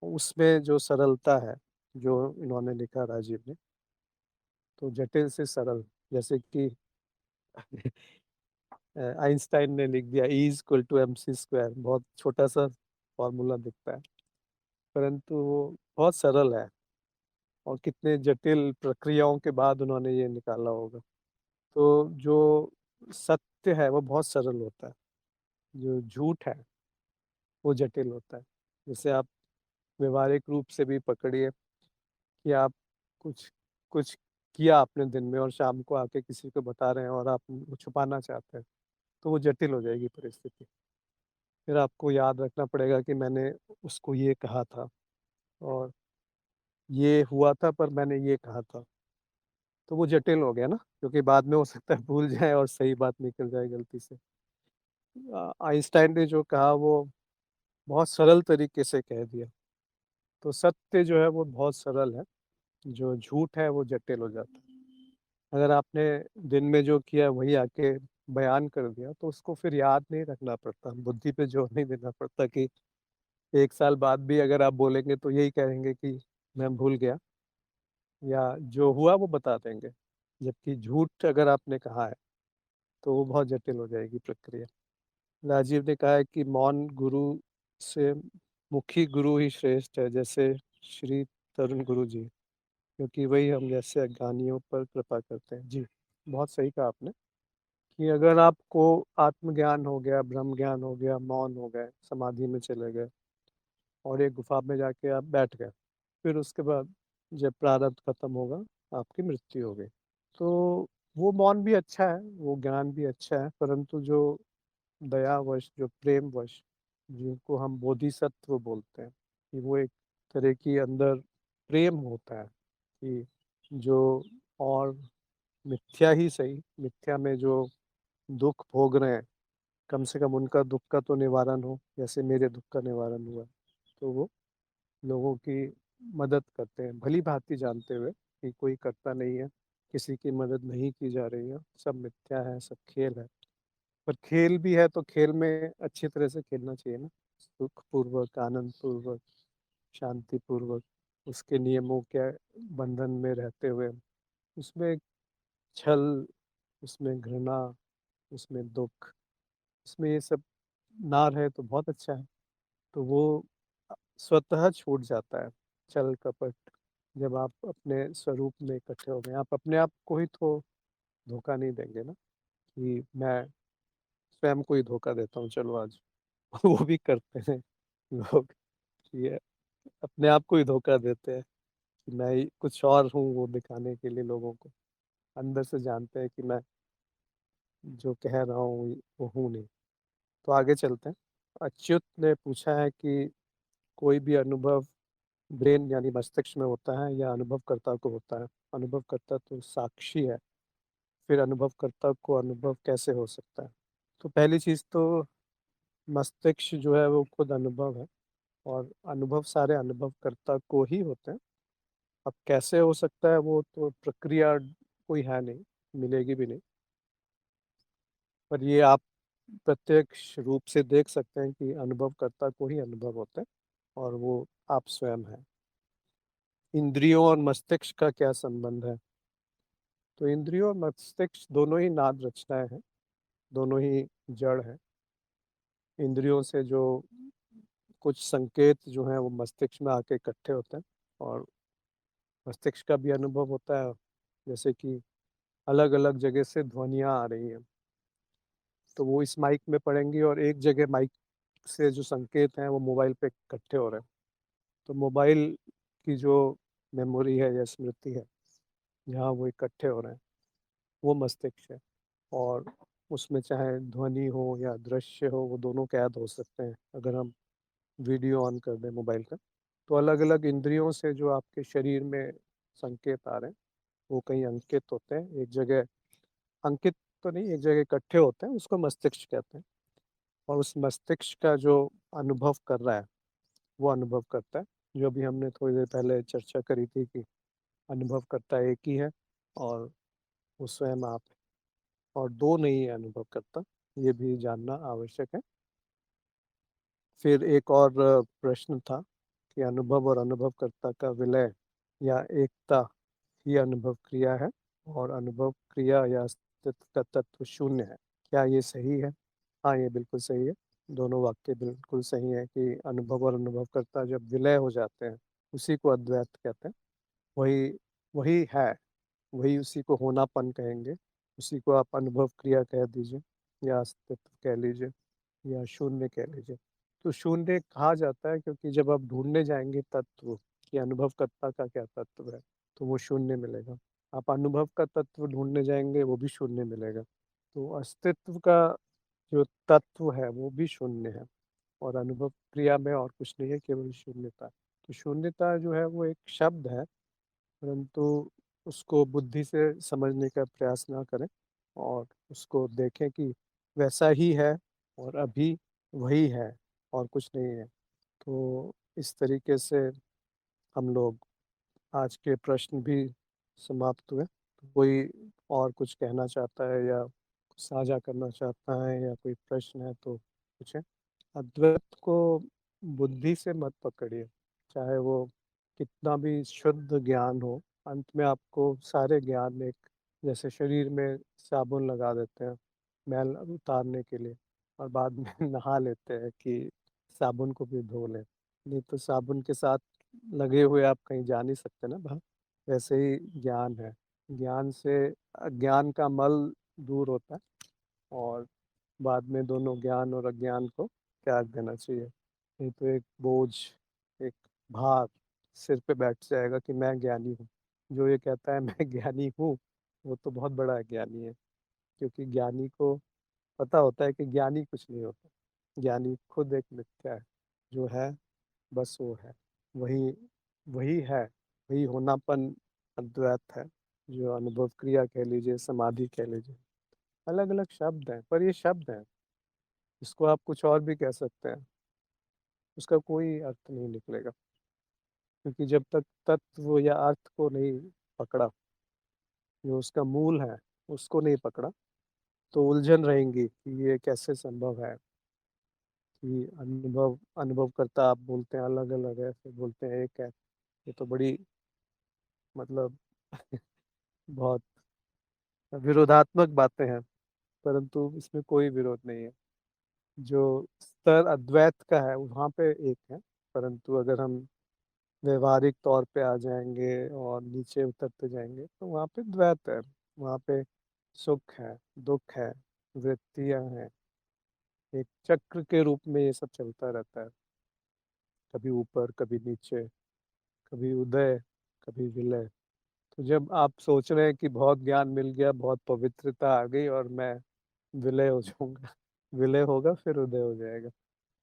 उसमें जो सरलता है, जो इन्होंने लिखा राजीव ने, तो जटिल से सरल, जैसे कि आइंस्टाइन ने लिख दिया E equal to M C square, बहुत छोटा सा फॉर्मूला दिखता है, परंतु वो बहुत सरल है और कितने जटिल प्रक्रियाओं के बाद उन्होंने ये निकाला होगा। तो जो सत्य है वो बहुत सरल होता है, जो झूठ है वो जटिल होता है। जैसे आप व्यवहारिक रूप से भी पकड़िए कि आप कुछ कुछ किया आपने दिन में और शाम को आके किसी को बता रहे हैं और आप वो छुपाना चाहते हैं, तो वो जटिल हो जाएगी परिस्थिति। फिर आपको याद रखना पड़ेगा कि मैंने उसको ये कहा था और ये हुआ था पर मैंने ये कहा था। तो वो जटिल हो गया ना, क्योंकि बाद में हो सकता है भूल जाएँ और सही बात निकल जाए गलती से। आइंस्टाइन ने जो कहा वो बहुत सरल तरीके से कह दिया। तो सत्य जो है वो बहुत सरल है, जो झूठ है वो जटिल हो जाता है। अगर आपने दिन में जो किया वही आके बयान कर दिया तो उसको फिर याद नहीं रखना पड़ता, बुद्धि पे जोर नहीं देना पड़ता कि 1 साल बाद भी अगर आप बोलेंगे तो यही कहेंगे कि मैं भूल गया, या जो हुआ वो बता देंगे। जबकि झूठ अगर आपने कहा है तो वो बहुत जटिल हो जाएगी प्रक्रिया। राजीव ने कहा है कि मौन गुरु से मुखी गुरु ही श्रेष्ठ है, जैसे श्री तरुण गुरु जी, क्योंकि वही हम जैसे अज्ञानियों पर कृपा करते हैं। जी, बहुत सही कहा आपने कि अगर आपको आत्मज्ञान हो गया, ब्रह्म ज्ञान हो गया, मौन हो गए, समाधि में चले गए और एक गुफा में जाके आप बैठ गए, फिर उसके बाद जब प्रारब्ध खत्म होगा, आपकी मृत्यु हो गई। तो वो मौन भी अच्छा है, वो ज्ञान भी अच्छा है, परंतु जो दयावश, जो प्रेमवश, जिनको हम बोधिसत्व बोलते हैं, कि वो एक तरह की अंदर प्रेम होता है कि जो, और मिथ्या ही सही, मिथ्या में जो दुख भोग रहे हैं, कम से कम उनका दुख का तो निवारण हो, जैसे मेरे दुख का निवारण हुआ। तो वो लोगों की मदद करते हैं, भली-भाँति जानते हुए कि कोई करता नहीं है, किसी की मदद नहीं की जा रही है, सब मिथ्या है, सब खेल है। पर खेल भी है तो खेल में अच्छी तरह से खेलना चाहिए ना, सुखपूर्वक, आनंदपूर्वक, शांतिपूर्वक, उसके नियमों के बंधन में रहते हुए। उसमें छल, उसमें घृणा, उसमें दुःख, उसमें ये सब ना रहे तो बहुत अच्छा है। तो वो स्वतः छूट जाता है, छल कपट, जब आप अपने स्वरूप में इकट्ठे हो गए। आप अपने आप को ही तो धोखा नहीं देंगे ना, कि मैं स्वयं को ही धोखा देता हूँ चलो आज। वो भी करते हैं लोग, ये अपने आप को ही धोखा देते हैं कि मैं ही कुछ और हूँ, वो दिखाने के लिए लोगों को। अंदर से जानते हैं कि मैं जो कह रहा हूँ वो हूँ नहीं। तो आगे चलते हैं। अच्युत ने पूछा है कि कोई भी अनुभव ब्रेन यानी मस्तिष्क में होता है या अनुभवकर्ता को होता है? अनुभवकर्ता तो साक्षी है, फिर अनुभवकर्ता को अनुभव कैसे हो सकता है? तो पहली चीज़ तो मस्तिष्क जो है वो खुद अनुभव है, और अनुभव सारे अनुभवकर्ता को ही होते हैं। अब कैसे हो सकता है वो तो प्रक्रिया कोई है नहीं, मिलेगी भी नहीं। पर ये आप प्रत्यक्ष रूप से देख सकते हैं कि अनुभवकर्ता को ही अनुभव होता है, और वो आप स्वयं हैं। इंद्रियों और मस्तिष्क का क्या संबंध है? तो इंद्रियों और मस्तिष्क दोनों ही नाद रचनाएँ हैं, दोनों ही जड़ हैं। इंद्रियों से जो कुछ संकेत जो हैं वो मस्तिष्क में आके इकट्ठे होते हैं, और मस्तिष्क का भी अनुभव होता है, जैसे कि अलग-अलग जगह से ध्वनियाँ आ रही हैं, तो वो इस माइक में पड़ेंगी और एक जगह माइक से जो संकेत हैं वो मोबाइल पे इकट्ठे हो रहे हैं। तो मोबाइल की जो मेमोरी है या स्मृति है, जहाँ वो इकट्ठे हो रहे हैं, वो मस्तिष्क है। और उसमें चाहे ध्वनि हो या दृश्य हो, वो दोनों कैद हो सकते हैं अगर हम वीडियो ऑन कर दें मोबाइल का। तो अलग-अलग इंद्रियों से जो आपके शरीर में संकेत आ रहे हैं, वो कहीं अंकित होते हैं, एक जगह अंकित तो नहीं, एक जगह इकट्ठे होते हैं, उसको मस्तिष्क कहते हैं। और उस मस्तिष्क का जो अनुभव कर रहा है, वो अनुभव करता है। जो अभी हमने थोड़ी देर पहले चर्चा करी थी कि अनुभवकर्ता एक ही है, और वो स्वयं आप हैं, और 2 नहीं है अनुभवकर्ता, ये भी जानना आवश्यक है। फिर एक और प्रश्न था कि अनुभव और अनुभवकर्ता का विलय या एकता ही अनुभव क्रिया है, और अनुभव क्रिया या अस्तित्व का तत्व शून्य है। क्या ये सही है? हाँ, ये बिल्कुल सही है। दोनों वाक्य बिल्कुल सही हैं कि अनुभव और अनुभवकर्ता जब विलय हो जाते हैं, उसी को अद्वैत कहते हैं। वही वही है, वही उसी को होनापन कहेंगे। उसी को आप अनुभव क्रिया कह दीजिए या अस्तित्व कह लीजिए या शून्य कह लीजिए। तो शून्य कहा जाता है क्योंकि जब आप ढूँढने जाएँगे तत्व कि अनुभवकर्ता का क्या तत्व है, तो वो शून्य मिलेगा। आप अनुभव का तत्व ढूँढने जाएँगे, वो भी शून्य मिलेगा। तो अस्तित्व का जो तत्व है, वो भी शून्य है और अनुभव क्रिया में और कुछ नहीं है, केवल शून्यता। तो शून्यता जो है, वो एक शब्द है, परंतु उसको बुद्धि से समझने का प्रयास ना करें और उसको देखें कि वैसा ही है और अभी वही है और कुछ नहीं है। तो इस तरीके से हम लोग आज के प्रश्न भी समाप्त हुए। तो कोई और कुछ कहना चाहता है या कुछ साझा करना चाहता है या कोई प्रश्न है तो पूछें? अद्वैत को बुद्धि से मत पकड़िए, चाहे वो कितना भी शुद्ध ज्ञान हो, अंत में आपको सारे ज्ञान एक जैसे शरीर में साबुन लगा देते हैं, मैल उतारने के लिए और बाद में नहा लेते हैं कि साबुन को भी धो लें। नहीं तो साबुन के साथ लगे हुए आप कहीं जा नहीं सकते ना बाहर, वैसे ही ज्ञान है। ज्ञान से अज्ञान का मल दूर होता है और बाद में दोनों ज्ञान और अज्ञान को त्याग देना चाहिए। नहीं तो एक बोझ, एक भार सिर पे बैठ जाएगा कि मैं ज्ञानी हूँ। जो ये कहता है मैं ज्ञानी हूँ, वो तो बहुत बड़ा ज्ञानी है, क्योंकि ज्ञानी को पता होता है कि ज्ञानी कुछ नहीं होता। ज्ञानी खुद एक मिथ्या है, जो है बस वो है। वही वही है, वही होनापन अद्वैत है, जो अनुभव क्रिया कह लीजिए, समाधि कह लीजिए। अलग-अलग शब्द हैं, पर ये शब्द हैं। इसको आप कुछ और भी कह सकते हैं, उसका कोई अर्थ नहीं निकलेगा, क्योंकि जब तक तत्व या अर्थ को नहीं पकड़ा, जो उसका मूल है, उसको नहीं पकड़ा, तो उलझन रहेंगी कि ये कैसे संभव है कि अनुभवकर्ता आप बोलते हैं अलग-अलग है, फिर बोलते हैं एक है। ये तो बड़ी मतलब बहुत विरोधात्मक बातें हैं, परंतु इसमें कोई विरोध नहीं है। जो स्तर अद्वैत का है, वहाँ पे एक है, परंतु अगर हम व्यवहारिक तौर पे आ जाएँगे और नीचे उतरते जाएँगे, तो वहाँ पे द्वैत है। वहाँ पे सुख है, दुःख है, वृत्तियाँ हैं, एक चक्र के रूप में ये सब चलता रहता है। कभी ऊपर, कभी नीचे, कभी उदय, कभी विलय। तो जब आप सोच रहे हैं कि बहुत ज्ञान मिल गया, बहुत पवित्रता आ गई और मैं विलय हो जाऊँगा, विलय होगा फिर उदय हो जाएगा।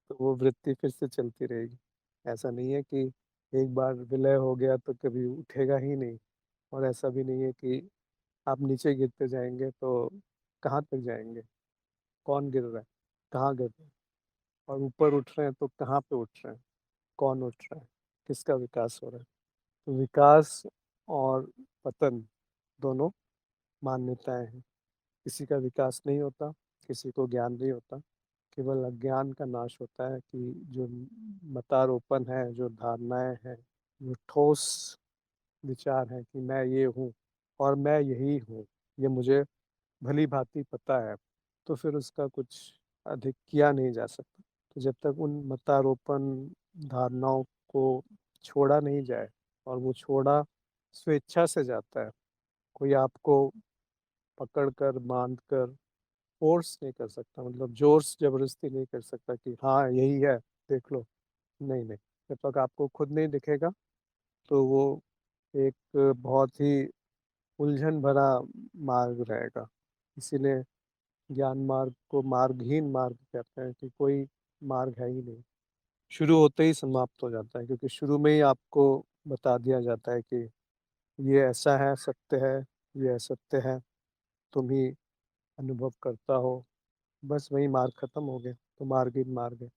तो वो वृत्ति फिर से चलती रहेगी। ऐसा नहीं है कि एक बार विलय हो गया तो कभी उठेगा ही नहीं और ऐसा भी नहीं है कि आप नीचे गिरते जाएँगे तो कहाँ तक जाएँगे? कौन गिर रहा है? कहाँ गिर रहे हैं? और ऊपर उठ रहे हैं तो कहाँ पे उठ रहे हैं? कौन उठ रहा है? किसका विकास हो रहा है? तो विकास और पतन दोनों मान्यताएँ हैं। किसी का विकास नहीं होता, किसी को ज्ञान नहीं होता, केवल अज्ञान का नाश होता है कि जो मतारोपण है, जो धारणाएँ हैं, जो ठोस विचार हैं कि मैं ये हूँ और मैं यही हूँ, ये मुझे भली-भाँति पता है, तो फिर उसका कुछ अधिक किया नहीं जा सकता। तो जब तक उन मतारोपण धारणाओं को छोड़ा नहीं जाए और वो छोड़ा स्वेच्छा से जाता है, कोई आपको पकड़ कर, बाँध कर फ़ोर्स नहीं कर सकता, मतलब ज़ोर-ज़बरदस्ती नहीं कर सकता कि हाँ, यही है, देख लो। नहीं, नहीं, जब तक आपको खुद नहीं दिखेगा, तो वो एक बहुत ही उलझन भरा मार्ग रहेगा। इसीलिए ज्ञान मार्ग को मार्गहीन मार्ग कहते हैं कि कोई मार्ग है ही नहीं। शुरू होते ही समाप्त हो जाता है, क्योंकि शुरू में ही आपको बता दिया जाता है कि ये ऐसा है, सत्य है, ये असत्य है, तुम ही अनुभव करता हो। बस वही मार्ग खत्म हो गया, तो मार्गहीन मार्ग है,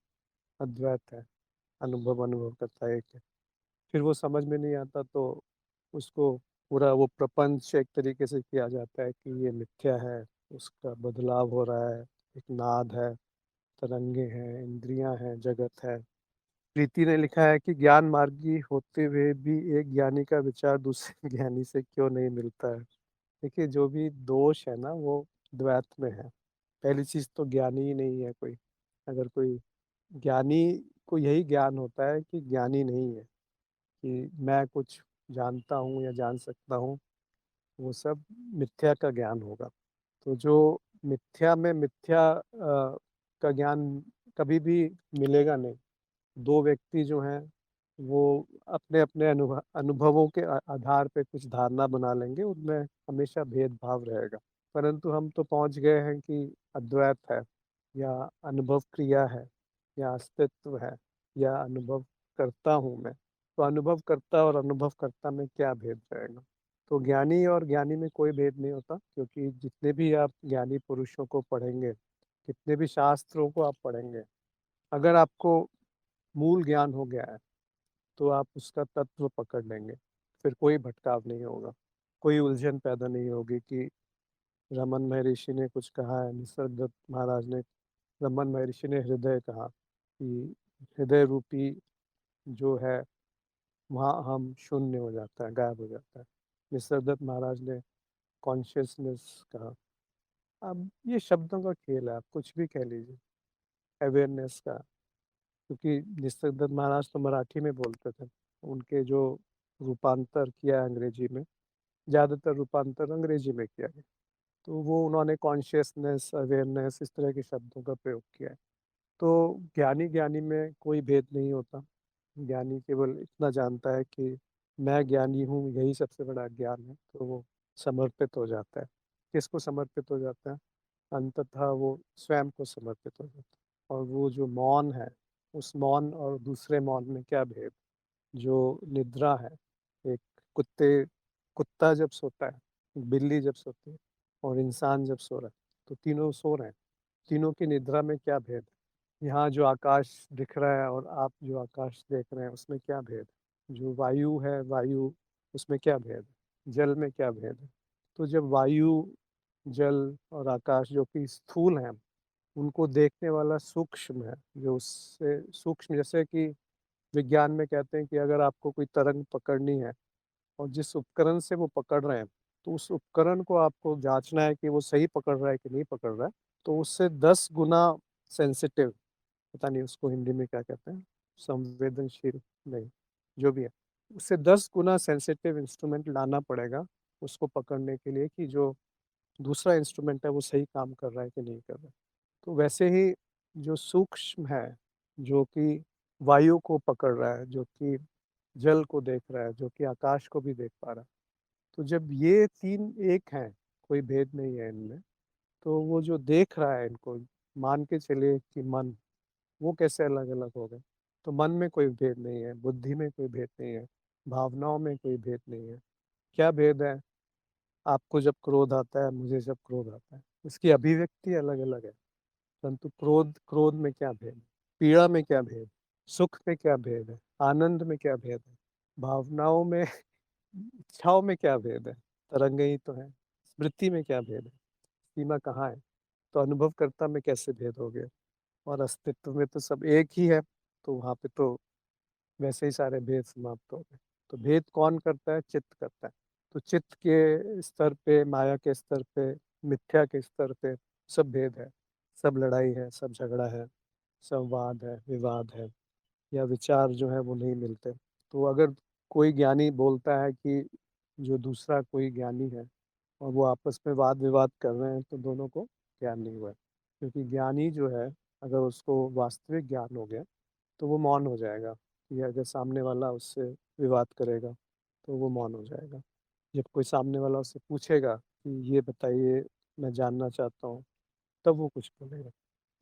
अद्वैत है, अनुभव करता है एक है। फिर वो समझ में नहीं आता तो उसको पूरा वो प्रपंच एक तरीके से किया जाता है कि ये मिथ्या है, उसका बदलाव हो रहा है, एक नाद है, तरंगे हैं, इंद्रियाँ हैं, जगत है। प्रीति ने लिखा है कि ज्ञान मार्गी होते हुए भी एक ज्ञानी का विचार दूसरे ज्ञानी से क्यों नहीं मिलता है। देखिए, जो भी दोष है ना, वो द्वैत में है। पहली चीज़ तो ज्ञानी ही नहीं है कोई। अगर कोई ज्ञानी को यही ज्ञान होता है कि ज्ञानी नहीं है, कि मैं कुछ जानता हूँ या जान सकता हूँ, वो सब मिथ्या का ज्ञान होगा। तो जो मिथ्या में मिथ्या का ज्ञान कभी भी मिलेगा नहीं। 2 व्यक्ति जो हैं, वो अपने-अपने अनुभवों के आधार पे कुछ धारणा बना लेंगे, उनमें हमेशा भेदभाव रहेगा। परंतु हम तो पहुँच गए हैं कि अद्वैत है, या अनुभव क्रिया है, या अस्तित्व है, या अनुभव करता हूँ मैं। तो अनुभवकर्ता और अनुभवकर्ता में क्या भेद रहेगा? तो ज्ञानी और ज्ञानी में कोई भेद नहीं होता, क्योंकि जितने भी आप ज्ञानी पुरुषों को पढ़ेंगे, कितने भी शास्त्रों को आप पढ़ेंगे, अगर आपको मूल ज्ञान हो गया है, तो आप उसका तत्व पकड़ लेंगे। फिर कोई भटकाव नहीं होगा, कोई उलझन पैदा नहीं होगी कि रमन महर्षि ने कुछ कहा है, निसर्गदत्त महाराज ने, रमन महर्षि ने हृदय कहा कि हृदय रूपी जो है, वहाँ हम शून्य हो जाता है, गायब हो जाता है। निसर्गदत्त महाराज ने कॉन्शियसनेस कहा। अब ये शब्दों का खेल है, आप कुछ भी कह लीजिए, अवेयरनेस का। क्योंकि निसर्गदत्त महाराज तो मराठी में बोलते थे, उनके जो रूपांतर किया अंग्रेजी में, ज़्यादातर रूपांतर अंग्रेजी में किया गया। तो वो उन्होंने कॉन्शियसनेस, अवेयरनेस, इस तरह के शब्दों का प्रयोग किया है। तो ज्ञानी ज्ञानी में कोई भेद नहीं होता। ज्ञानी केवल इतना जानता है कि मैं ज्ञानी हूँ, यही सबसे बड़ा ज्ञान है, तो वो समर्पित हो जाता है। किसको समर्पित हो जाता है? अंततः वो स्वयं को समर्पित हो जाता है। और वो जो मौन है, उस मौन और दूसरे मौन में क्या भेद? जो निद्रा है, एक कुत्ते कुत्ता जब सोता है, बिल्ली जब सोती है, और इंसान जब सो रहा है, तो तीनों सो रहे हैं। तीनों की निद्रा में क्या भेद है? यहाँ जो आकाश दिख रहा है और आप जो आकाश देख रहे हैं, उसमें क्या भेद है? जो वायु है, वायु, उसमें क्या भेद है? जल में क्या भेद है? तो जब वायु, जल और आकाश जो कि स्थूल हैं, उनको देखने वाला सूक्ष्म है, जो उससे सूक्ष्म, जैसे कि विज्ञान में कहते हैं कि अगर आपको कोई तरंग पकड़नी है, और जिस उपकरण से वो पकड़ रहे हैं, तो उस उपकरण को आपको जांचना है कि वो सही पकड़ रहा है कि नहीं पकड़ रहा है, तो उससे 10 गुना सेंसिटिव, पता नहीं उसको हिंदी में क्या कहते हैं, संवेदनशील, नहीं, जो भी है, उससे 10 गुना सेंसिटिव इंस्ट्रूमेंट लाना पड़ेगा उसको पकड़ने के लिए, कि जो दूसरा इंस्ट्रूमेंट है वो सही काम कर रहा है कि नहीं कर रहा है। तो वैसे ही जो सूक्ष्म है, जो कि वायु को पकड़ रहा है, जो कि जल को देख रहा है, जो कि आकाश को भी देख पा रहा है, तो जब ये तीन एक हैं, कोई भेद नहीं है इनमें, तो वो जो देख रहा है इनको, मान के चलिए कि मन, वो कैसे अलग अलग हो गए? तो मन में कोई भेद नहीं है, बुद्धि में कोई भेद नहीं है, भावनाओं में कोई भेद नहीं है। क्या भेद है? आपको जब क्रोध आता है, मुझे जब क्रोध आता है, इसकी अभिव्यक्ति अलग अलग है। परंतु क्रोध क्रोध में क्या भेद है? पीड़ा में क्या भेद? सुख में क्या भेद है? आनंद में क्या भेद है? भावनाओं में, इच्छाओं में क्या भेद है? तरंगे ही तो है। स्मृति में क्या भेद है? सीमा कहाँ है? तो अनुभवकर्ता में कैसे भेद हो गया? और अस्तित्व में तो सब एक ही है, तो वहाँ पे तो वैसे ही सारे भेद समाप्त हो गए। तो भेद कौन करता है? चित्त करता है। तो चित्त के स्तर पे, माया के स्तर पे, मिथ्या के स्तर पे सब भेद है, सब लड़ाई है, सब झगड़ा है, सब वाद है, विवाद है, या विचार जो है वो नहीं मिलते। तो अगर कोई ज्ञानी बोलता है कि जो दूसरा कोई ज्ञानी है, और वो आपस में वाद विवाद कर रहे हैं, तो दोनों को ज्ञान नहीं हुआ है। क्योंकि ज्ञानी जो है, अगर उसको वास्तविक ज्ञान हो गया, तो वो मौन हो जाएगा, कि अगर सामने वाला उससे विवाद करेगा, तो वो मौन हो जाएगा। जब कोई सामने वाला उससे पूछेगा कि ये बताइए, मैं जानना चाहता हूँ, तब वो कुछ बोलेगा।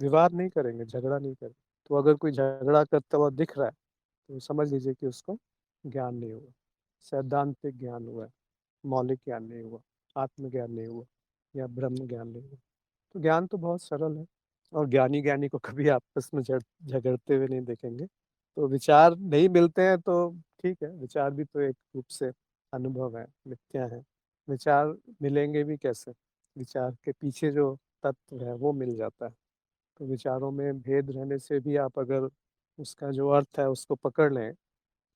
विवाद नहीं करेंगे, झगड़ा नहीं करेंगे। तो अगर कोई झगड़ा करता हुआ दिख रहा है, तो समझ लीजिए कि उसको ज्ञान नहीं हुआ, सैद्धांतिक ज्ञान हुआ है, मौलिक ज्ञान नहीं हुआ, आत्मज्ञान नहीं हुआ, या ब्रह्म ज्ञान नहीं हुआ। तो ज्ञान तो बहुत सरल है, और ज्ञानी ज्ञानी को कभी आपस में झगड़ते हुए नहीं देखेंगे। तो विचार नहीं मिलते हैं तो ठीक है, विचार भी तो एक रूप से अनुभव है, मिथ्या है। विचार मिलेंगे भी कैसे? विचार के पीछे जो तत्व है वो मिल जाता है। तो विचारों में भेद रहने से भी आप अगर उसका जो अर्थ है उसको पकड़ लें,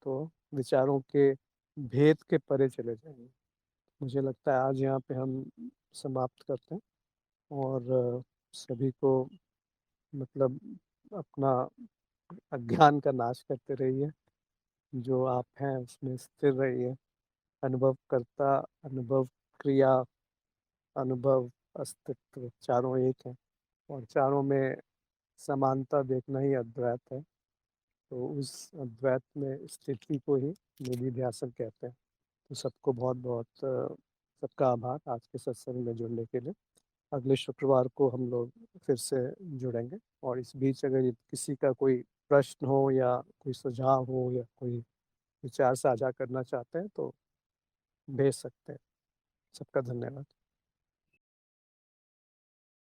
तो विचारों के भेद के परे चले जाएंगे। मुझे लगता है आज यहाँ पे हम समाप्त करते हैं, और सभी को, मतलब, अपना अज्ञान का नाश करते रहिए, जो आप हैं उसमें स्थिर रहिए। अनुभव कर्ता, अनुभव क्रिया, अनुभव अस्तित्व, चारों एक हैं और चारों में समानता देखना ही अद्वैत है। तो उस अद्वैत में स्थिति को ही निधिध्यासन कहते हैं। तो सबको बहुत-बहुत सबका आभार आज के सत्संग में जुड़ने के लिए। अगले शुक्रवार को हम लोग फिर से जुड़ेंगे और इस बीच अगर किसी का कोई प्रश्न हो या कोई सुझाव हो या कोई विचार साझा करना चाहते हैं तो भेज सकते हैं। सबका धन्यवाद।